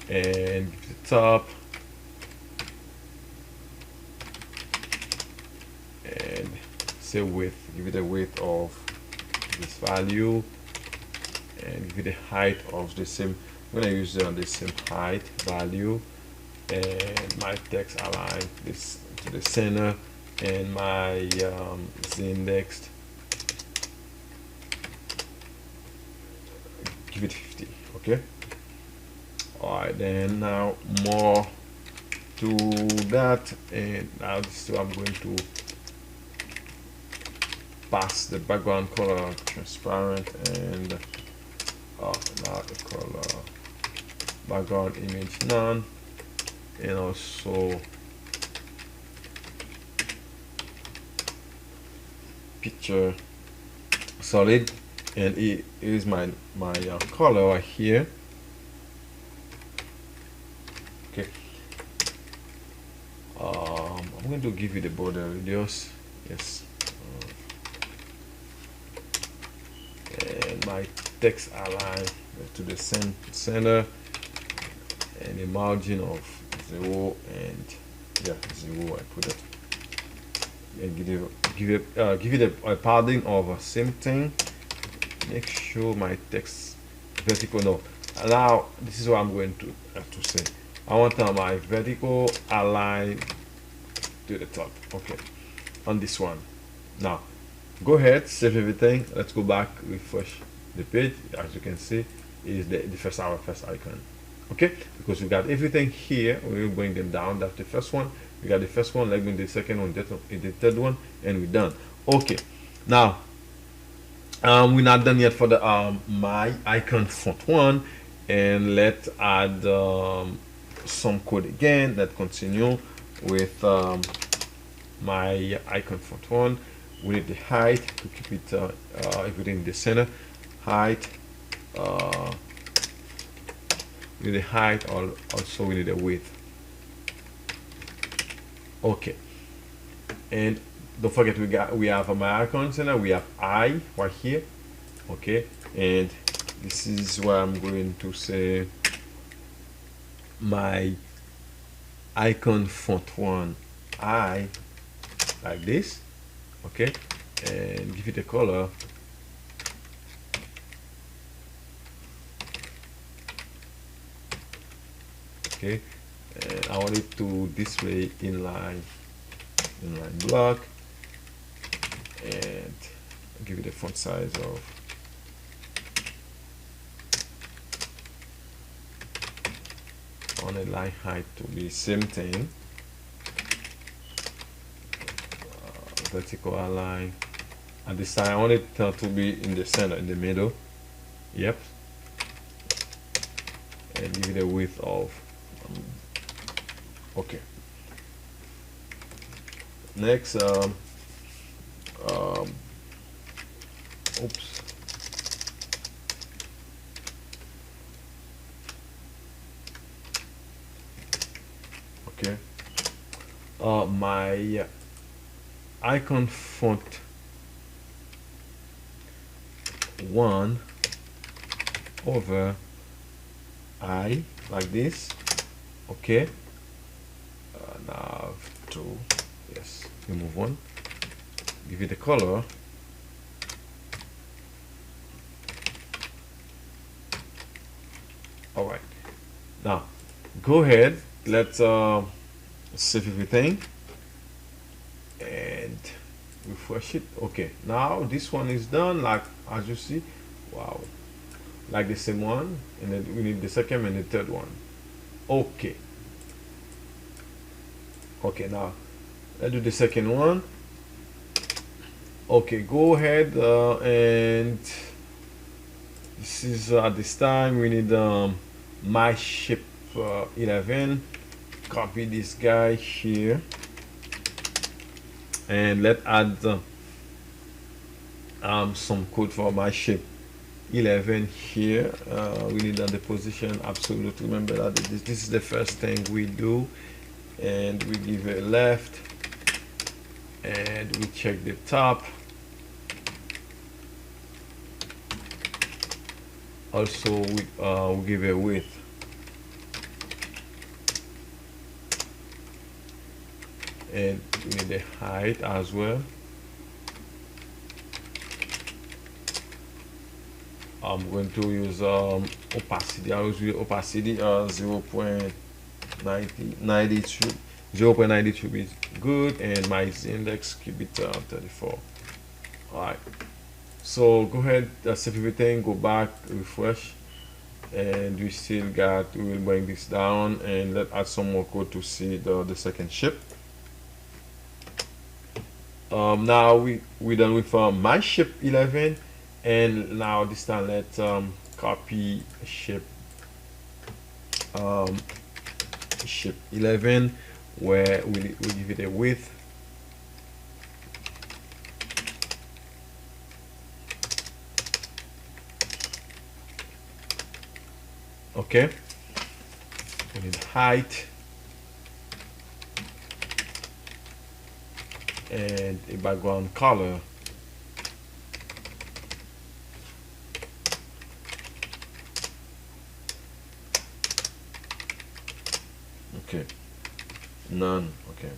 and give it the top. And say width, give it a width of this value, and give it a height of the same. I'm gonna use the same height value, and my text align this to the center, and my z indexed, give it 50. Okay. All right. Then now more to that, and now this is what I'm going to pass the background color transparent, and now the color background image none, and also picture solid, and it is my color right here. Okay, I'm going to give you the border radius. Yes. And my text align to the center, and a margin of 0, and yeah, 0. I put it, and give it a padding of same thing. Make sure my text vertical. No, now this is what I'm going to have to say. I want my vertical align to the top. Okay, on this one. Now go ahead, save everything. Let's go back, refresh the page. As you can see, is our first icon. Okay, because we got everything here. We will bring them down. That's the first one. We got the first one. Let's bring the second one, the third one, and we're done. Okay, now we're not done yet for the my icon font 1, and let's add some code again. Let's continue with my icon font 1. We need the height to keep it everything in the center. Height, we need the height, also we need the width. Okay, and don't forget we have my icon center. We have I right here. Okay, and this is where I'm going to say my icon font 1 I, like this. Okay, and give it a color. Okay, and I want it to display inline block, and give it a font size of on a line height to be same thing, vertical align. At this time I want it to be in the center, in the middle. Yep. And give it a width of okay. Next oops. Okay. My icon font 1 over I, like this. Okay. Now to, yes, remove 1, give it a color. All right, now go ahead, let's save everything and refresh it. Okay, now this one is done, like as you see. Wow, like the same one, and then we need the second and the third one. Okay, okay, now let's do the second one. Okay, go ahead and this is at this time we need my shape 11. Copy this guy here and let's add some code for my shape 11 here. We need the position absolute. Remember that this is the first thing we do, and we give it left and we check the top. Also we give a width. And we need the height as well. I'm going to use opacity. I will use opacity 0.92. 0.92 is good, and my index keep it 34. All right. So go ahead, save everything, go back, refresh, and we still got. We will bring this down and let's add some more code to see the second shape. Now we done with my shape 11, and now this time let's copy shape shape 11, where we give it a width. Okay, we need height and a background color. Okay, none. Okay,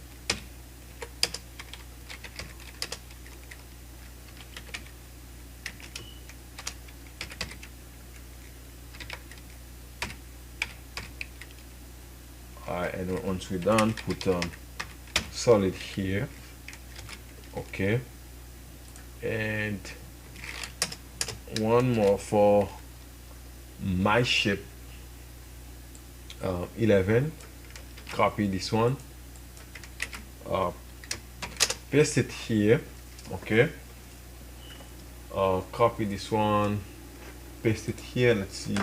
alright, and once we're done, put solid here. Okay, and one more for my shape 11. Copy this one, paste it here. Okay, copy this one, paste it here. Let's see.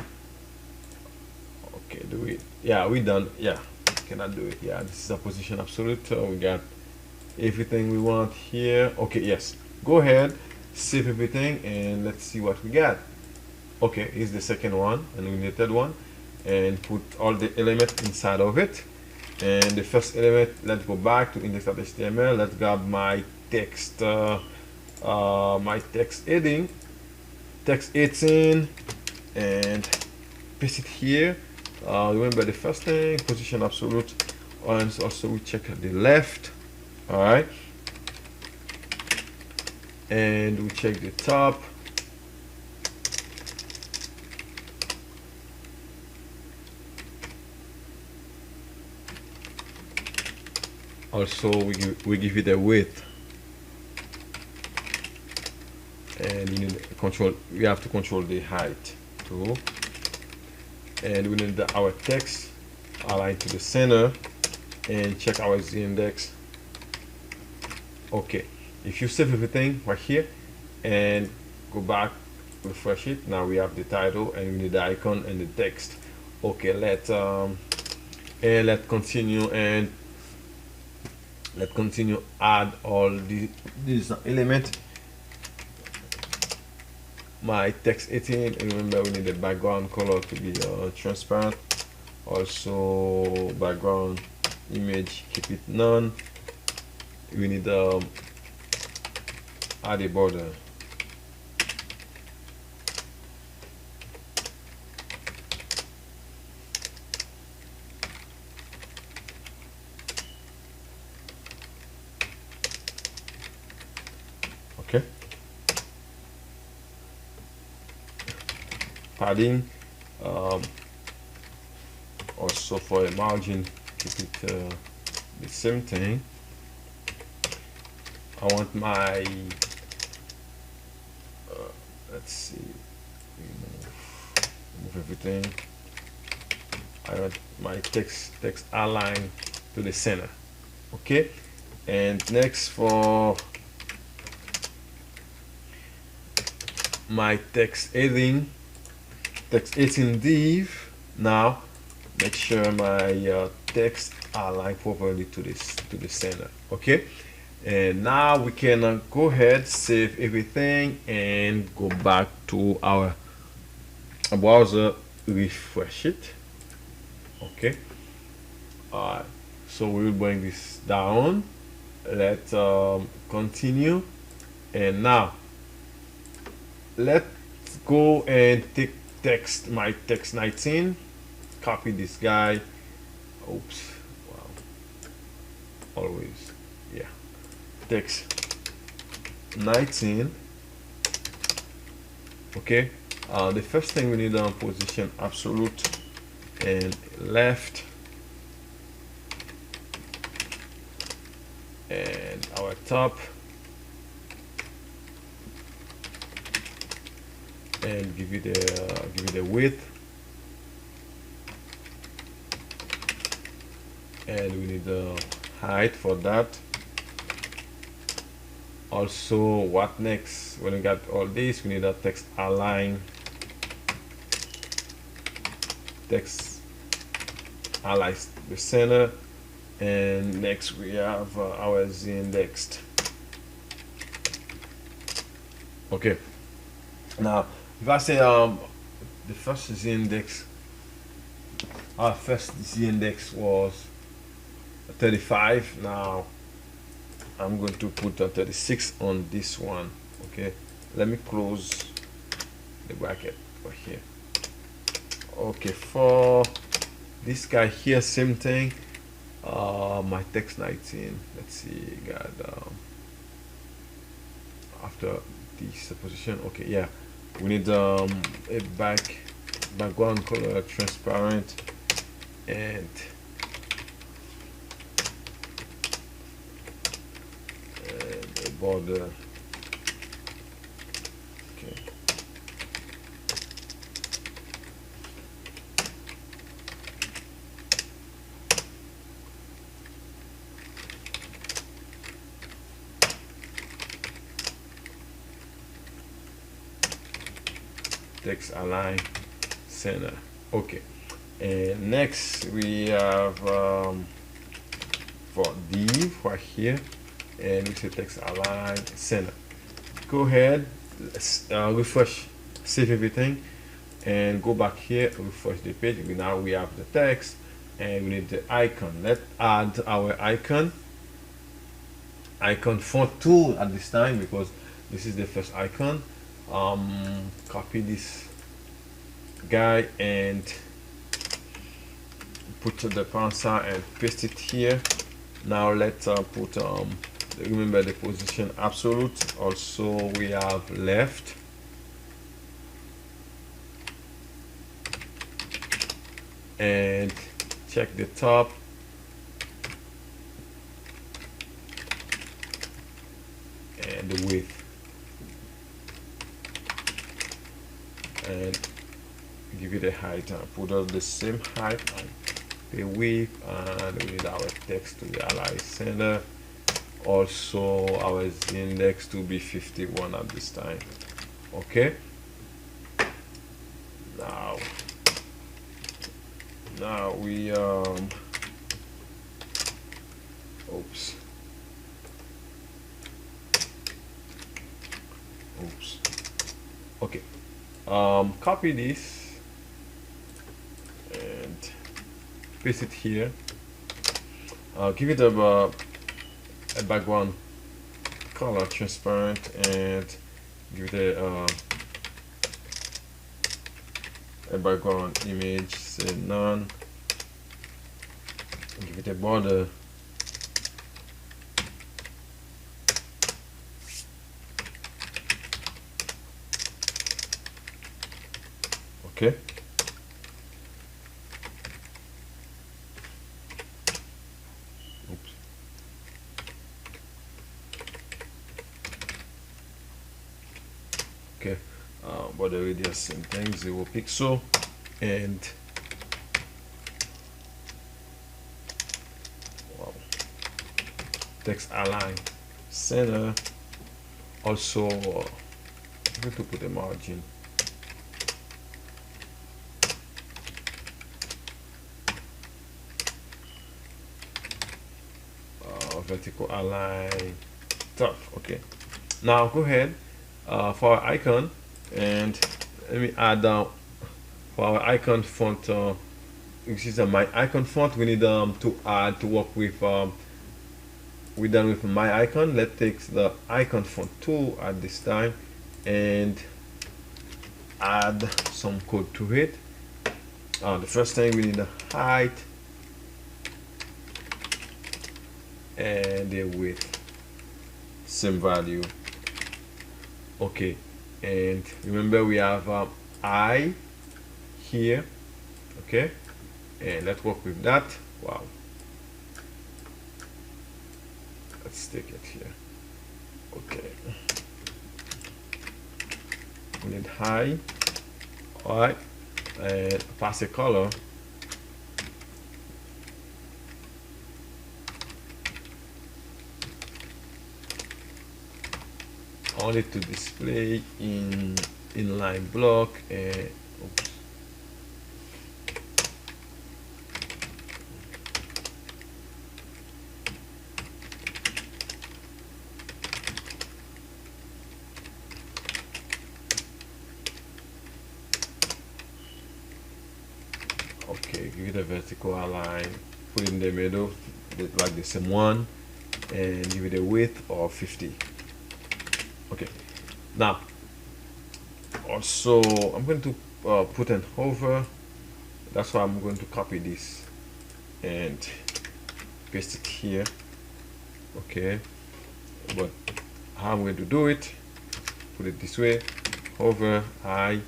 Okay, do it. Yeah, we done. Yeah, cannot do it. Yeah, this is a position absolute. We got everything we want here. Okay, yes, go ahead, save everything, and let's see what we got. Okay, here's the second one, and we need the third one, and put all the elements inside of it. And the first element, let's go back to index.html. Let's grab my text heading, text 18, and paste it here. Remember the first thing, position absolute, and also we check the left. All right, and we check the top. Also we give it a width, and you need control. We have to control the height too, and we need our text aligned to the center, and check our z index. Okay, if you save everything right here and go back, refresh it, now we have the title and we need the icon and the text. Okay, let's continue, and let's continue add all these elements. My text 18, remember we need the background color to be transparent. Also background image, keep it none. We need add a border. Okay, padding, also for a margin, keep it the same thing. I want my let's see, remove everything. I want my text align to the center. Okay, and next for my text 18 div, now make sure my text align properly to the center. Okay, and now we can go ahead, save everything, and go back to our browser, refresh it. Okay, alright, so we will bring this down. Let's continue, and now let's go and take my text 19, copy this guy. Oops, wow, always, yeah, text 19. Okay, the first thing we need on position absolute and left, and our top, and give it a width, and we need the height for that. Also, what next? When we got all this, we need a text align, text align the center, and next we have our z indexed. Okay, now if I say the first z index, our first z index was 35. Now I'm going to put a 36 on this one. Okay, let me close the bracket right here. Okay, for this guy here, same thing. My text 19, let's see, got after this position. Okay, yeah, we need a background color transparent, and a border. Okay, text align center. Okay, and next we have for div right here, and we say text align center. Go ahead, refresh, save everything, and go back here, refresh the page. Now we have the text, and we need the icon. Let's add our icon font tool at this time, because this is the first icon. Copy this guy and put the pound sign and paste it here. Now let's put remember the position absolute. Also we have left, and check the top, and the width, and give it a height. Put up the same height and the width, and we need our text to be align center. also our index to be 51 at this time. Okay, now we oops, okay, copy this and paste it here. Give it a background color transparent, and give it a background image, say none, give it a border, okay. Oops. Okay, border radius, same thing, 0 pixel, and wow, text align center. Also, I'm going to put a margin. Vertical align top. Okay, now go ahead for our icon, and let me add for our icon font, this is my icon font. We need to work with we're done with my icon. Let's take the icon font tool at this time and add some code to it. The first thing, we need the height and the width, same value. Okay, and remember we have I here. Okay, and let's work with that. Wow, let's take it here. Okay, we need high. All right, and pass a color. Only to display in inline block, and oops. Okay, give it a vertical align, put it in the middle like the same one, and give it a width of 50. Okay, now also I'm going to put an hover. That's why I'm going to copy this and paste it here. Okay, but how I'm going to do it, put it this way, hover I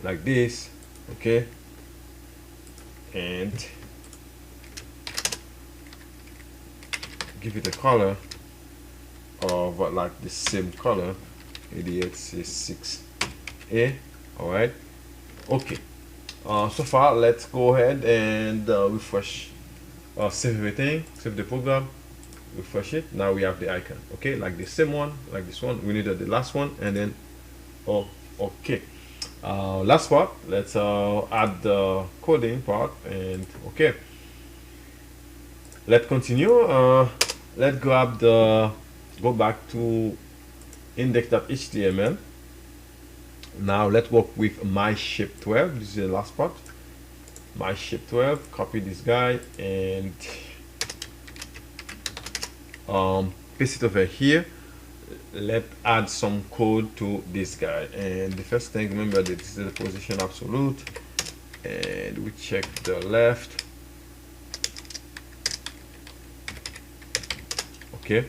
like this. Okay, and give it a color of like the same color, ADX is 6A. All right, okay. So far, let's go ahead and refresh, save everything, save the program, refresh it. Now we have the icon. Okay, like the same one, like this one. We needed the last one, and then okay. Last part, let's add the coding part, and okay, let's continue. Let's grab the, go back to index.html. Now let's work with my shape 12. This is the last part. My shape 12. Copy this guy and paste it over here. Let's add some code to this guy. And the first thing, remember that this is the position absolute, and we check the left. Okay,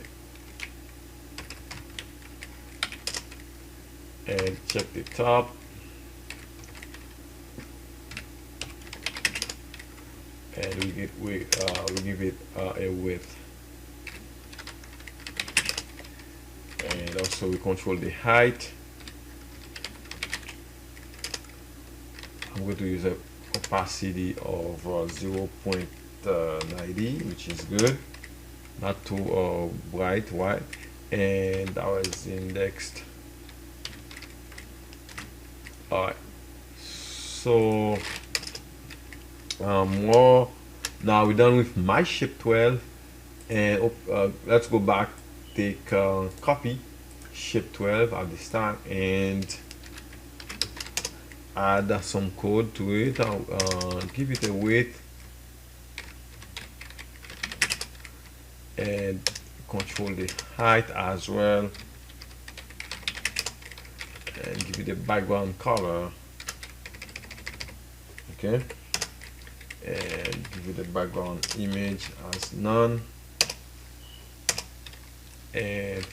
and check the top, and we give it a width, and also we control the height. I'm going to use a opacity of 0.90, which is good. not too bright white, and ours indexed. All right, so more. Now we're done with my shape 12, and let's go back, take copy shape 12 at this time and add some code to it. Give it a width and control the height as well, and give it a background color. Okay, and give it a background image as none, and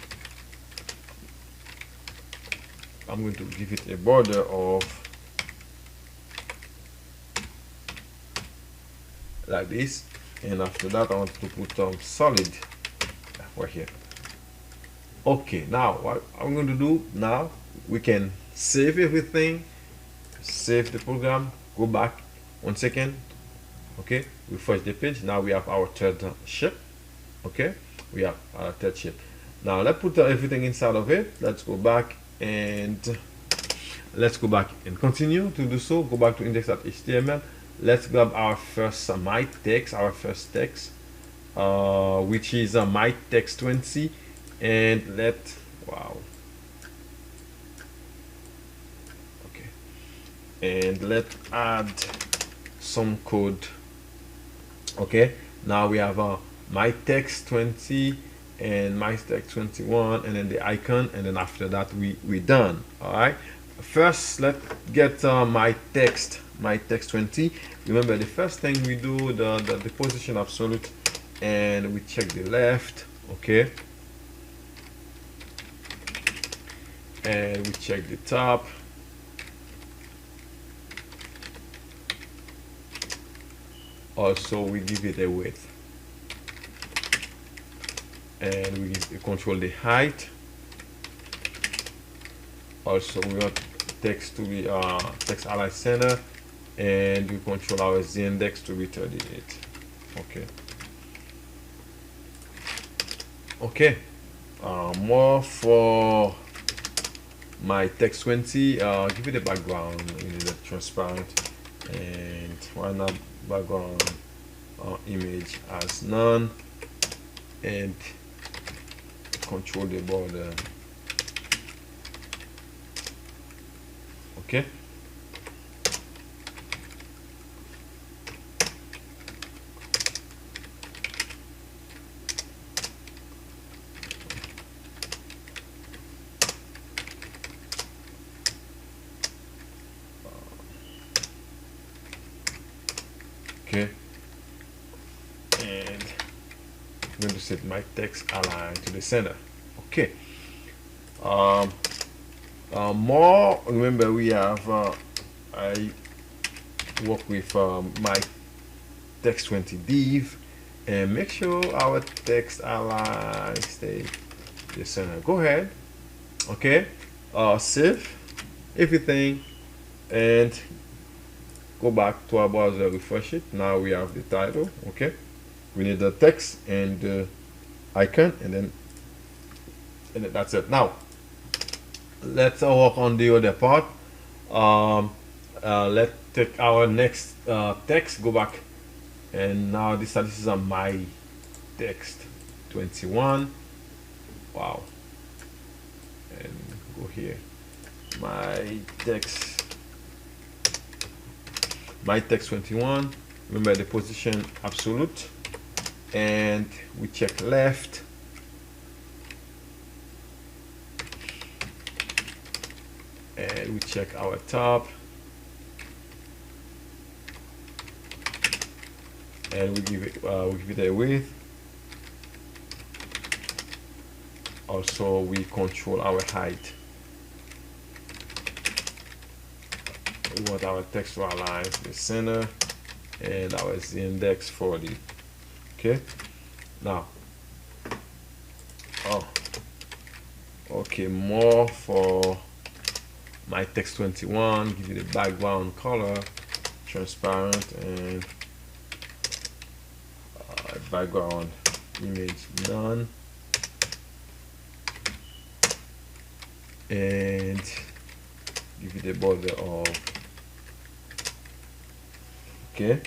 I'm going to give it a border of like this, and after that I want to put solid right here. Okay, now what I'm going to do now, we can save everything, save the program, go back 1 second. Okay, refresh the page. Now we have our third shape. Okay, we have our third shape. Now let's put everything inside of it. Let's go back and continue to do so. Go back to index.html. Let's grab our first my text, which is my text 20, and let's add some code. Okay, now we have my text 20 and my text 21, and then the icon, and then after that we're done. All right, first let's get my text 20. Remember, the first thing we do the position absolute, and we check the left. Okay, and we check the top. Also we give it a width, and we control the height. Also we want text to be text align center, and we control our z index to be 38. Okay, more for my text 20. Give it a background, we need a transparent, and why not background image as none, and control the border. Okay, okay, and I'm going to set my text align to the center. Okay, more, remember we have I work with my text 20 div, and make sure our text align stay the center. Go ahead. Okay, save everything and go back to our browser, refresh it. Now we have the title. Okay, we need the text and the icon, and then that's it. Now let's work on the other part. Let's take our next text, go back, and now this is my text 21. Wow, and go here, my text 21. Remember the position absolute, and we check left, and we check our top, and we give it a width. Also we control our height. We want our text to align to the center, and our z index 40. Okay, now okay, more for my text 21. Give it a background color, transparent, and background image none, and give it a border of, okay,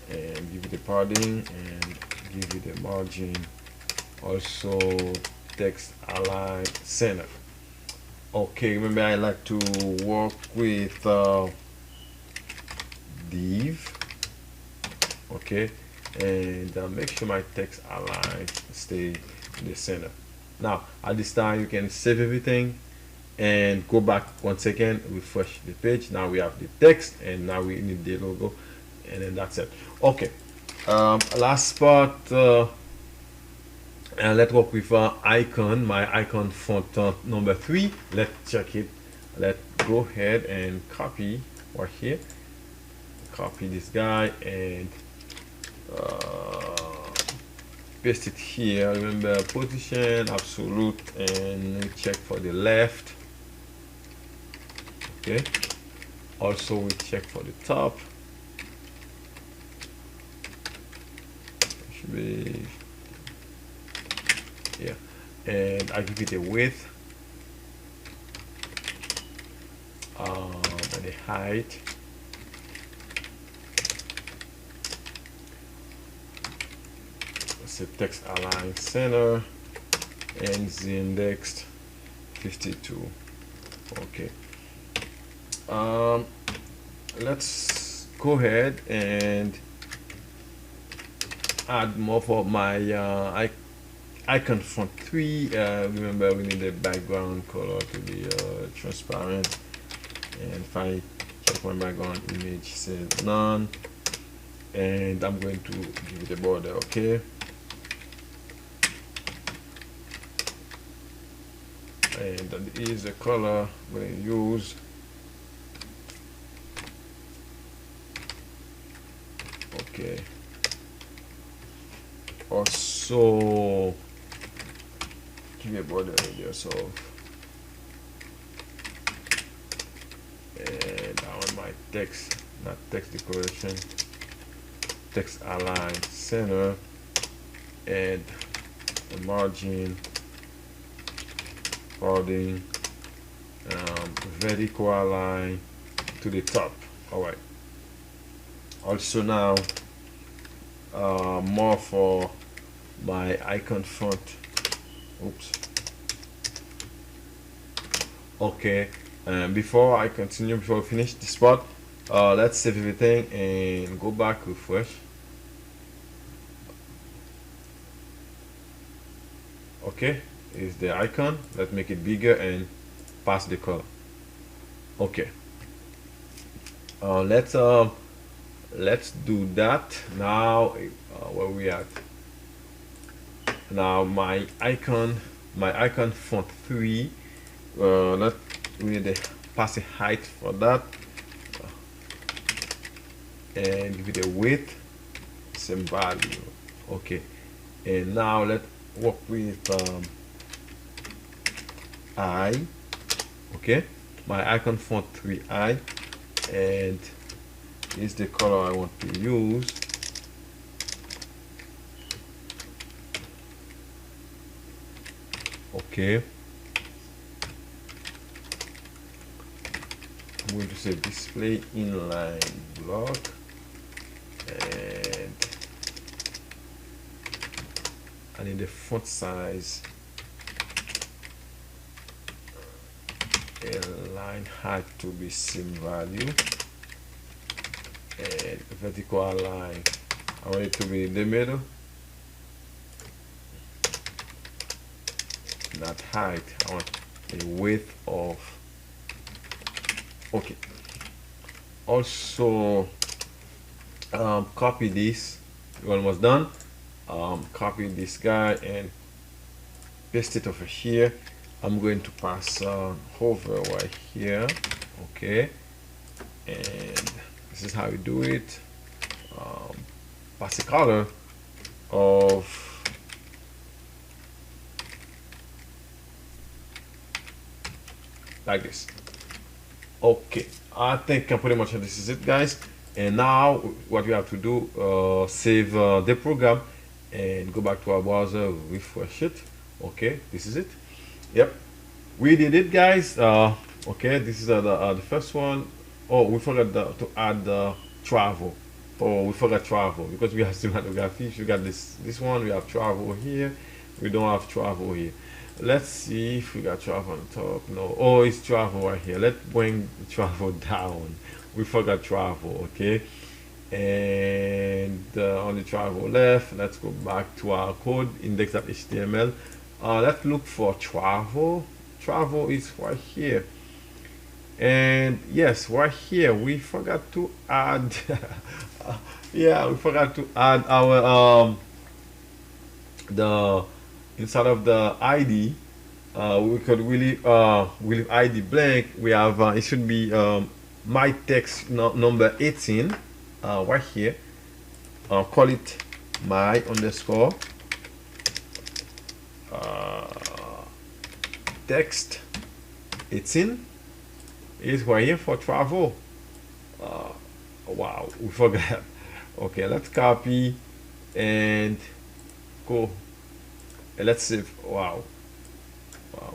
and give it a padding and give it a margin, also text align center. Okay, remember I like to work with div, okay, and make sure my text align stay in the center. Now at this time you can save everything and go back once again, refresh the page. Now we have the text and now we need the logo, and then that's it. Okay, last part, and let's work with icon, my icon font number 3. Let's check it. Let's go ahead and copy right here, copy this guy and paste it here. Remember position absolute, and check for the left. Okay, also we check for the top, should be here, and I give it a width and a height, say text align center, and the index 52. Okay, let's go ahead and add more for my icon font 3. Remember we need the background color to be transparent, and if I check my background image says none, and I'm going to give it a border. Okay, and that is the color I'm going to use. Okay, also give me a border radius of, and I want my text, not text decoration, text align center, and the margin, padding, vertical align to the top. All right, also now more for my icon font. Oops. Okay, before I continue, before we finish this part, let's save everything and go back, refresh. Okay, is the icon. Let's make it bigger and pass the color. Okay, let's do that now. Where we at now? My icon font 3. We need to pass a height for that, and give it a width, same value. Okay, and now let's work with I. Okay, my icon font 3i, and is the color I want to use. Okay, I'm going to say display inline block, and I need the font size and line height to be same value, and vertical align, I want it to be in the middle, not height, I want a width of. Okay, also copy this. We're almost done. Copy this guy and paste it over here. I'm going to pass hover right here. Okay, and this is how you do it. Pass a color of like this. Okay, I think pretty much this is it, guys. And now what we have to do, save the program and go back to our browser, refresh it. Okay, this is it. Yep, we did it, guys. Okay, this is the first one. Oh, we forgot to add the travel. Oh, we forgot travel because we have cinematography. We got this one. We have travel here. We don't have travel here. Let's see if we got travel on top. No. Oh, it's travel right here. Let's bring travel down. We forgot travel. Okay. And on the travel left, let's go back to our code index.html. Let's look for travel. Travel is right here. And yes, right here we forgot to add yeah, we forgot to add our the inside of the ID. We could really we leave ID blank. We have it should be my text number 18 right here. Call it my underscore text 18 is right here for travel. Wow, we forgot. Okay, let's copy and go. And let's save. Wow, wow.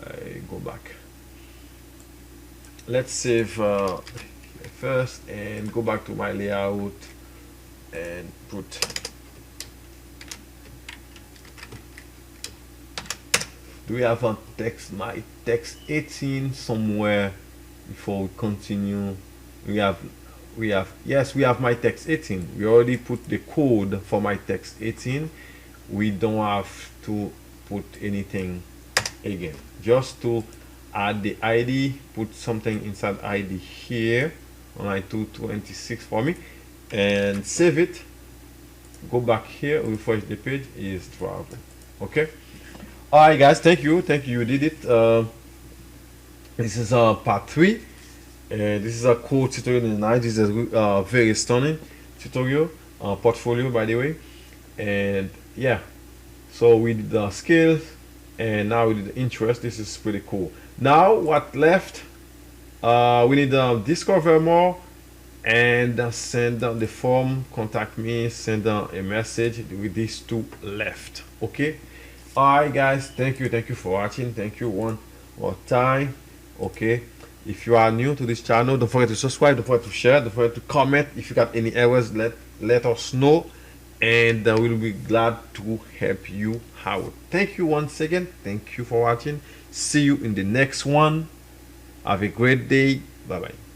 I go back. Let's save first and go back to my layout and put. Do we have a text, my text 18 somewhere before we continue? We have yes, we have my text 18. We already put the code for my text 18. We don't have to put anything again. Just to add the ID, put something inside ID here on line 226 for me and save it. Go back here, refresh the page, is travel. Okay. Alright guys, thank you, you did it. This is part 3, and this is a cool tutorial in the night. This is a very stunning tutorial, portfolio by the way. And yeah, so we did the skills and now we did the interest. This is pretty cool. Now what left, we need to discover more and send the form, contact me, send a message with these two left. Okay. Alright guys, thank you for watching. Thank you one more time. Okay, if you are new to this channel, don't forget to subscribe, don't forget to share, don't forget to comment. If you got any errors, let us know, and we'll be glad to help you out. Thank you once again. Thank you for watching. See you in the next one. Have a great day. Bye bye.